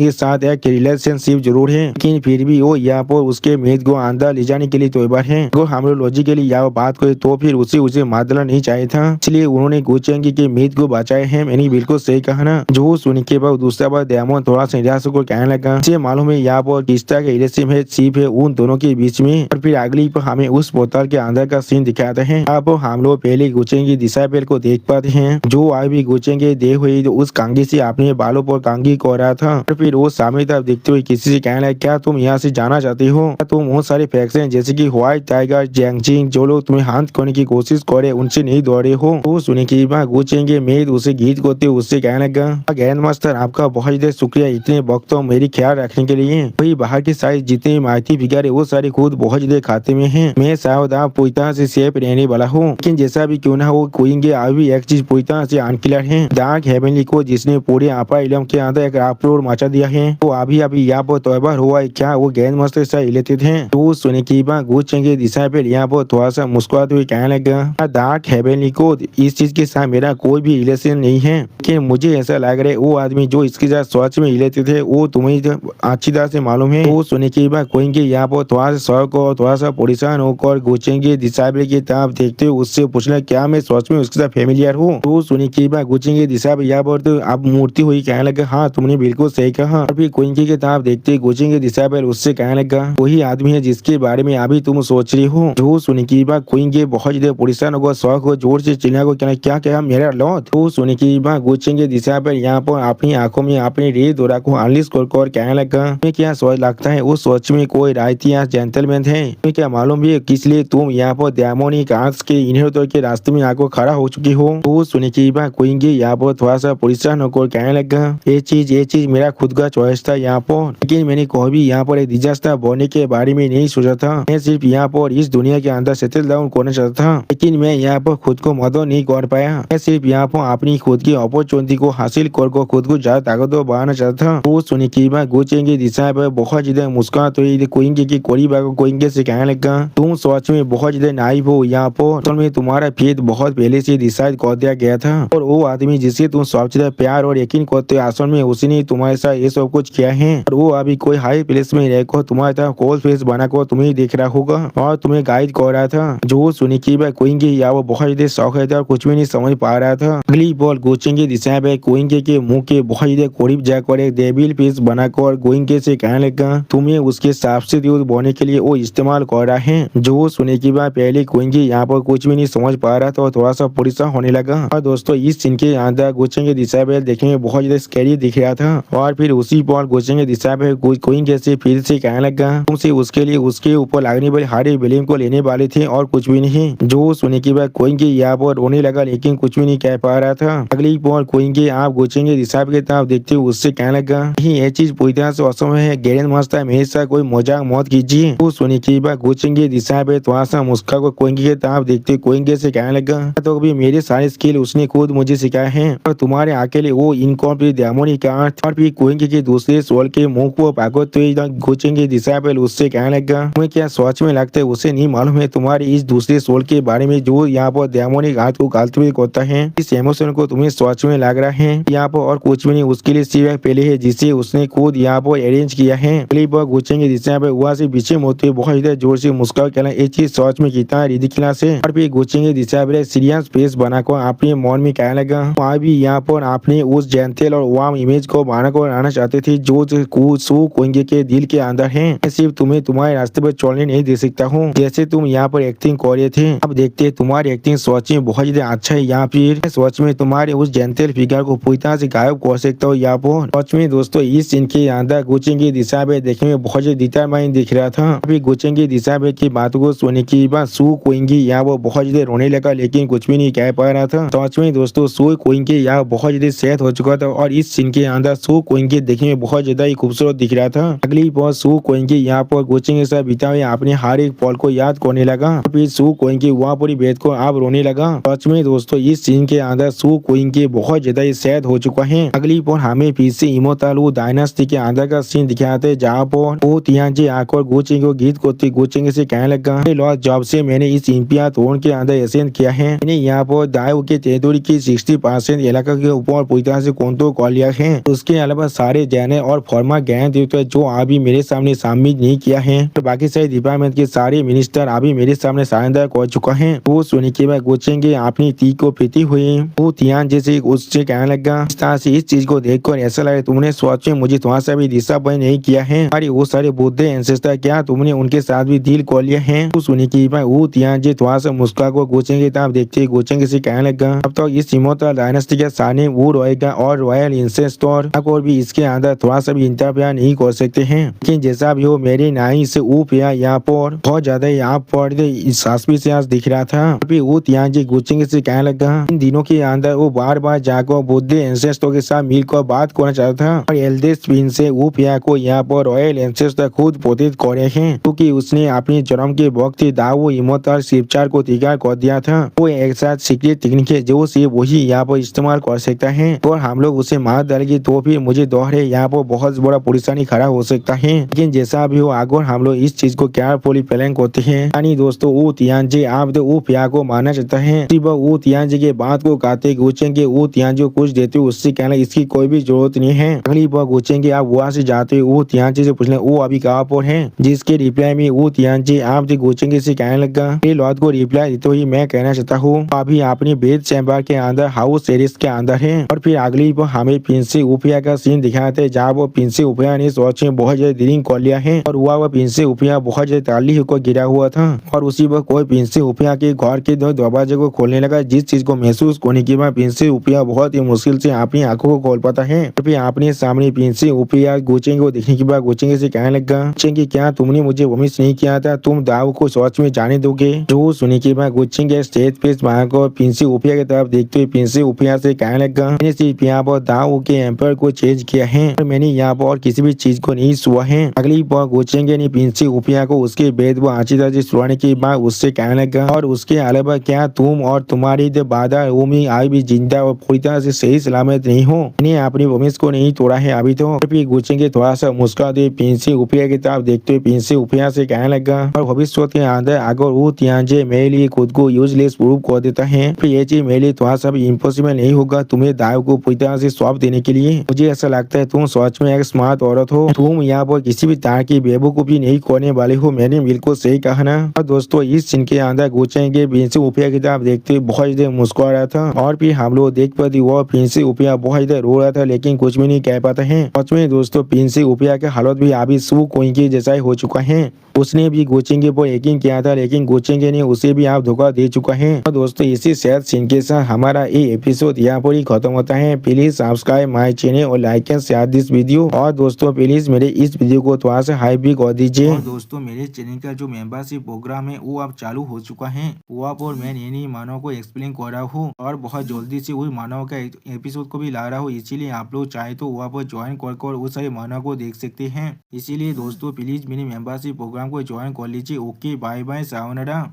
के साथ एक रिलेशनशिप जरूर है लेकिन फिर भी वो यहाँ पर उसके मेज को अंदर ले जाने के लिए तैयार है। अगर हम लोग लॉजिकली यहाँ बात करें तो फिर उसे मतलब चलना नहीं चाहिए था, इसलिए उन्होंने गोचेंगी के मीत को बचाए हैं। मैंने बिल्कुल सही कहा ना। जो सुनने के बाद दूसरा बार डायमंड थोड़ा सा निराश होकर कहने लगा, मुझे मालूम है यहाँ पर किस तरह का रिलेशनशिप है सीप है उन दोनों के बीच में। और फिर अगली पर हमें उस पोर्टल के अंदर का सीन दिखाते हैं। अब हम लोग पहले गोचेंगी दिशापेल को देख पाते हैं, जो आज भी गोचेंगे दे हुई तो उस कांगी से अपने बालों पर कांगी को रहा था। और फिर वो सामने तरफ देखते हुए किसी से कहने लगा, क्या तुम यहाँ से जाना चाहते हो? तुम बहुत सारे फैक्शन जैसे कि व्हाइट टाइगर, जैंगचिंग, जो लोग तुम्हें हाथ करने की कोशिश करे उनसे नहीं दौड़े हो। वो सुने की गोचेंगे मेद उसे गीत गाते उससे कहने लगा, ग्रैंड मास्टर आपका बहुत ज्यादा शुक्रिया इतने वक्त तो मेरी ख्याल रखने के लिए। वही बाहर के साइज जितने माइती फिगर है वो सारे खुद बहुत ज्यादा खाते में हैं। मैं शायद आप पूरी तरह से सेफ रहने वाला हूँ, लेकिन जैसा भी क्यों ना हो कोइंगे अभी एक चीज पूरी तरह से अनक्लियर है। डार्क हेवनली को जिसने पूरे आपा इलम के अंदर एक अपलोड मचा दिया है वो अभी यहाँ पर तौबा हुआ है क्या? वो ग्रैंड मास्टर से रिलेटेड है। तो सुने की गोचेंगे दिशा पे यहाँ पर थोड़ा सा मुस्कुराते हुए कहने लगा, डार्क हेवनली को इस चीज के साथ मेरा कोई भी रिलेशन नहीं है, लेकिन मुझे ऐसा लग रहा है वो आदमी जो इसके साथ सोच में रिलेटेड है वो तुम्हें अच्छी तरह से मालूम है। वो सुने की कोइंगे यहाँ पर थोड़ा सा शौक और थोड़ा सा परेशान होकर गोचेंगे दिशाबे की तरफ देखते हुए उससे पूछना, क्या मैं सोच में उसके साथ फेमिलियर हूँ? तो सुने की गोचेंगे दिशाबे यहाँ पर तो अब मूर्ति हुई कहने लगा, हाँ तुमने बिल्कुल सही कहा। और फिर कोइंगे की तरफ देखते गोचेंगे दिशाबे उससे कहने लगा, वही आदमी है जिसके बारे में अभी तुम सोच रही हो। जो सुने की कोइंगे बहुत ज्यादा परेशान होगा, शौक हो जोर से चिल्ला को कहना, क्या क्या मेरा लौट? तो सुने की गोचेंगे दिशा पर यहाँ पर अपनी आंखों में अपने रे दौरा को अनलिश कर कहने लगा, मैं क्या सोच लगता है उस सोच में कोई रायती या जेंटलमैन है? मैं क्या मालूम भी किस लिए तुम यहाँ पर डायमंड कांच के इन्हें के रास्ते में आकर खड़ा हो चुकी हो। तो सुने की कोइंगे यहाँ पर थोड़ा सा परेशान होकर कहने लगा, ये चीज मेरा खुद का चॉइस था यहाँ पर, लेकिन मैंने कभी यहाँ पर एक डिजास्टर बनने के बारे में नहीं सोचा था। मैं सिर्फ यहाँ पर इस दुनिया के अंदर सेटल डाउन करना चाहता था, लेकिन मैं यहाँ पर खुद को मदद नहीं कर पाया। मैं सिर्फ यहाँ पर अपनी खुद की अपॉर्चुनिटी को हासिल कर खुद को ज्यादा ताकतवर बनाना चाहता था। वो सुने की गोचेंगे दिशा पर बहुत ज्यादा मुस्कुराते हुए कोइंगे की करीब आकर कोइंगे से कहने लगा, तुम सोच में बहुत ज्यादा नाइव हो यहाँ पर, तो में तुम्हारा फेथ बहुत पहले से डिसाइड कर दिया गया था और वो आदमी जिसे तुम सबसे ज्यादा प्यार और यकीन करते हो असल में उसने तुम्हारे साथ ये सब कुछ किया है। और वो अभी कोई हाई प्लेस में रहकर तुम्हारे तरह कोल्ड फेस बनाकर तुम्हें देख रहा होगा और तुम्हें गाइड कर रहा था। जो सुनी की कोइंगे या वो बहुत ज्यादा शौक है और कुछ भी नहीं समझ पा रहा था। अगली बॉल गोचेंगे दिशा में कोइंगे के मुंह के बहुत ज्यादा करीब जाकर एक डेविल फेस बनाकर गोइंगे से कहने लगा, तुम्हें उसके सबसे दूर बोने के लिए वो इस्तेमाल कर रहा है। जो सुने की पहले कोइंगे यहाँ पर कुछ भी नहीं समझ पा रहा था और थोड़ा सा परेशान होने लगा। और दोस्तों इस सीन के अंदर गोचेंगे दिशा में देखने में बहुत ज्यादा स्कैरी दिख रहा था। और फिर उसी बॉल गोचेंगे दिशा में कोइंगे से फिर से कहने लगा, तुमसे उसके लिए उसके ऊपर लगने वाले हारे बिलियम को लेने वाले थे और कुछ भी नहीं। जो सुने की कोइंगे यहाँ पर रोने लगा लेकिन कुछ भी नहीं कह पा रहा था। अगली बॉल कोइंगे आप गोचेंगे दिशा के तरफ देखते हुए उससे कहने लगा, ये चीज पूरी तरह से असंभव है, ग्रैंड मास्टर हमेशा कोई मजाक मत कीजिए। वो सुने की गोचेंगे दिशा पे थोड़ा सा मुस्का को कोइंगे के तरफ देखते कोइंगे से कहने लगा, तो अभी मेरे सारे स्किल उसने खुद मुझे सिखाए हैं और तुम्हारे अकेले वो इनकॉम्प्लीट डायमंड का और फिर कोइंगे के दूसरे सोल के मुंह को पागोते हुए गोचेंगे दिशा पे उससे कहने लगा, तुम्हें क्या सोच में लगता है उसे नहीं मालूम है तुम्हारे इस दूसरे सोल के बारे में जो यहाँ पर डायमंड हाथ को गालते हुए करता है। इस इमोशन को तुम्हें सोच में लग रहा है यहाँ पर और कुछ भी नहीं, उसके लिए सिर्फ पहले है जिसे उसने खुद यहाँ पर अरेंज किया है। अगली बार गोचेंगे दिशा पे वहाँ से पीछे मुड़ते हुए बहुत ज्यादा जोर से मुस्कुरा कहना, ये चीज सोच में कितना रिडिकुलस है। और फिर गोचेंगे दिशा पे सीरियस फेस बनाकर अपने मन में कहने लगा, वहाँ भी यहाँ पर आपने उस जेंटल और वार्म इमेज को बनाकर आना चाहते थे जो कोइंगे के दिल के अंदर है। मैं सिर्फ तुम्हें तुम्हारे रास्ते पर चलने नहीं दे सकता हूँ जैसे तुम यहाँ पर एक्टिंग कर रहे थे। अब देखते तुम्हारी एक्टिंग सोच में बहुत ज्यादा अच्छा है या फिर सोच में तुम्हारे उस जेंटल फिगर को पूरी तरह से गायब कर सकता हो यहाँ पर। सच में दोस्तों इस सीन के अंदर गोचेंगे दिशा पे देखने में बहुत ज्यादा डिटरमाइन दिख रहा था। अभी गोचेंगे दिशा पे की बात को सुनने की बाद सू कोइंगे यहाँ वो बहुत ज्यादा रोने लगा लेकिन कुछ भी नहीं कह पा रहा था। सच में दोस्तों सू कोइंगे यहाँ बहुत ज्यादा सेहत हो चुका था और इस सीन के अंदर सू कोइंगे देखने में बहुत ज्यादा ही खूबसूरत दिख रहा था। अगली बार सू कोइंगे यहाँ पर गोचेंगे के साथ बिता हुए अपने हर एक पल को याद करने लगा। फिर सू कोइंगे वहाँ पर बैठ कर आप रोने लगा। सच में दोस्तों इस सीन के अंदर सू कोइंगे बहुत ज्यादा ही सेहत हो चुका है। अगली बार हमें फिर से इमोतालू डायनास्टी के अंदर का सीन दिखाते जहाँ पर वो तियांजे आकर गोचेंगे को गीत करते गोचेंगे से कहने लगा, लॉर्ड जब से मैंने इस इंपिया थोन के अंदर एसेंट किया है मैंने यहाँ पर दायु के टेरिटोरी की 60% इलाका के ऊपर पूरी तरह से कंट्रोल कर लिया है। उसके अलावा सारे जैने और फॉर्मा ज्ञान देवता जो अभी मेरे सामने शामिल नहीं किया है तो बाकी सारे डिपार्टमेंट के सारे मिनिस्टर अभी मेरे सामने साझेदार कर चुका है। वो सुने सुनने के बाद गोचेंगे अपनी ती को पीती हुई वो तियान जैसे उससे कहने लगा, इस तरह से इस चीज को देखकर ऐसा लगा तुमने सच में मुझे थोड़ा सा भी डिसअपॉइंट नहीं किया है। अरे वो सारे बुद्ध एंसेस्टर क्या तुमने उनके साथ भी डील कर लिया है? तो सुनने के बाद वो तियान जी थोड़ा सा मुस्कुरा को गोचेंगे तब देखते गोचेंगे से कहने लगा, अब तो इस इमोर्टल डायनेस्टी के सामने वो रहेगा और रॉयल इंसेस्टर और भी इसके अंदर थोड़ा सा भी इंटरफेयर नहीं कर सकते हैं। लेकिन जैसा भी हो मेरी नाई से ऊप यहाँ पर बहुत ज्यादा यहाँ पर सस्पिशियस दिख रहा था। अभी वो तियान जी गोचेंगे से कहने लगा, इन दिनों के अंदर वो बार बार जाकर बुद्ध एंसेस्टर के साथ मिलकर बात करना चाहता था और एल्डेस्ट प्रिंस से ऊप को यहाँ पर रॉयल एंसेस्टर खुद पोषित करे हैं क्योंकि उसने अपनी जन्म के वक्त दावो इमोर्टल शिवचार को तैयार कर दिया था। वो एक साथ सीक्रेट टेक्निक है जो सिर्फ वही यहाँ पर इस्तेमाल कर सकता है और हम लोग उसे मार डालेंगे तो फिर मुझे दोहरे यहाँ पर बहुत बड़ा परेशानी खड़ा हो सकता है। लेकिन जैसा भी हो अगर हम लोग इस चीज को केयरफुली प्लान करते हैं यानी दोस्तों वो तियान जी आप तो वो प्यार को मानना चाहता है वो तियान जी के बात को कहते गोचेंगे वो तियान जी को कुछ देते उससे कहना इसकी कोई भी जरूरत नहीं है। अगली बार गोचेंगे आप वहाँ से जाते वो तियान जी से पूछने वो अभी कहाँ पर है, जिसके रिप्लाई में वो तियान जी आप गोचेंगे से कहने लगा, ये लॉर्ड को रिप्लाई देते हुए मैं कहना चाहता हूँ अभी अपनी बेद चैम्बर के अंदर हाउस टेरिस के अंदर है। और फिर अगली बार हमें प्रिंसी उपिया का सीन दिखाते हैं जहाँ वो प्रिंसी उपिया ने सोच में बहुत ज्यादा ड्रिंक कर लिया है और वह प्रिंसी उपिया बहुत ज्यादा ताली होकर गिरा हुआ था और उसी वक्त कोई प्रिंसी उपिया के घर के दो दरवाजे को खोलने लगा जिस चीज को महसूस करने के बाद प्रिंसी उपिया बहुत ही मुश्किल से अपनी आंखों को खोल पाता है। फिर अपने सामने प्रिंसी उपिया गोचेंगे को देखने के बाद गोचेंगे से कहने लगा, गोचेंगे क्या तुमने मुझे वमिस नहीं किया था, तुम दाव को सोच में जाने दोगे? जो सुनने के बाद गोचेंगे स्टेज पे को प्रिंसी उपिया की तरफ देखते हुए प्रिंसी उपिया से कहने लगा, मैंने सिर्फ यहाँ पर दाव के एम्पायर को चेंज किया है और मैंने यहाँ पर और किसी भी चीज को नहीं छुआ है। अगली बार गोचेंगे ने प्रिंसी उपिया को उसके बेद व अच्छी तरह से सुनाने के बाद उससे कहने लगा, और उसके अलावा क्या तुम और तुम्हारी बाधा उम्मीद आज भी जिंदा और पूरी तरह से सही सलामत नहीं हो? मैंने अपनी वमिस को नहीं तोड़ा है अभी तो। फिर गोचेंगे थोड़ा सा मुस्कुरा दे प्रिंसी उपिया की तरफ देखते हुए प्रिंसी उपिया से कहने लगा, और भविष्य के अंदर अगर वो तियांजे मेरे लिए खुद को यूजलेस प्रूव कर देता है फिर ये चीज मेरे लिए थोड़ा सा भी इम्पॉसिबल नहीं होगा तुम्हें दाव को पूरी तरह से सौंप देने के लिए। मुझे ऐसा लगता है तुम सच में एक स्मार्ट औरत हो, तुम यहाँ पर किसी भी तरह की बेवकूफी नहीं करने वाले हो। मैंने बिल्कुल सही कहा ना? और दोस्तों इस सीन के अंदर गोचेंगे प्रिंसी उपिया की तरफ देखते हुए बहुत ज्यादा मुस्कुरा रहा था और फिर हम लोग देख पाते वो प्रिंसी उपिया बहुत ज्यादा रो रहा था लेकिन कुछ भी नहीं कह पाता है। सच में दोस्तों प्रिंसी उपिया के हालत भी अभी सू कोई के जैसा ही हो चुका है। उसने भी गोचेंगे पर यकीन किया था लेकिन गोचेंगे ने उसे भी आप धोखा दे चुका है। और दोस्तों इसी सैड सीन के साथ हमारा ये एपिसोड यहाँ पर ही खत्म होता है। प्लीज सब्सक्राइब माय चैनल और like and share this video. और दोस्तों प्लीज मेरे इस वीडियो को थोड़ा सा हाइप भी कर दीजिए। और दोस्तों मेरे चैनल का जो मेंबरशिप प्रोग्राम है वो अब चालू हो चुका है। वो आप और मैं नई मानव को एक्सप्लेन कर रहा हूँ और बहुत जल्दी से वही मानव का एपिसोड को भी ला रहा हूँ, इसीलिए आप लोग चाहे तो वहाँ पर ज्वाइन कर उस सारे मानव को देख सकते हैं। इसीलिए दोस्तों प्लीज मेरे मेंबरशिप प्रोग्राम को ज्वाइन कर लीजिए। Okay bye bye सावनारा।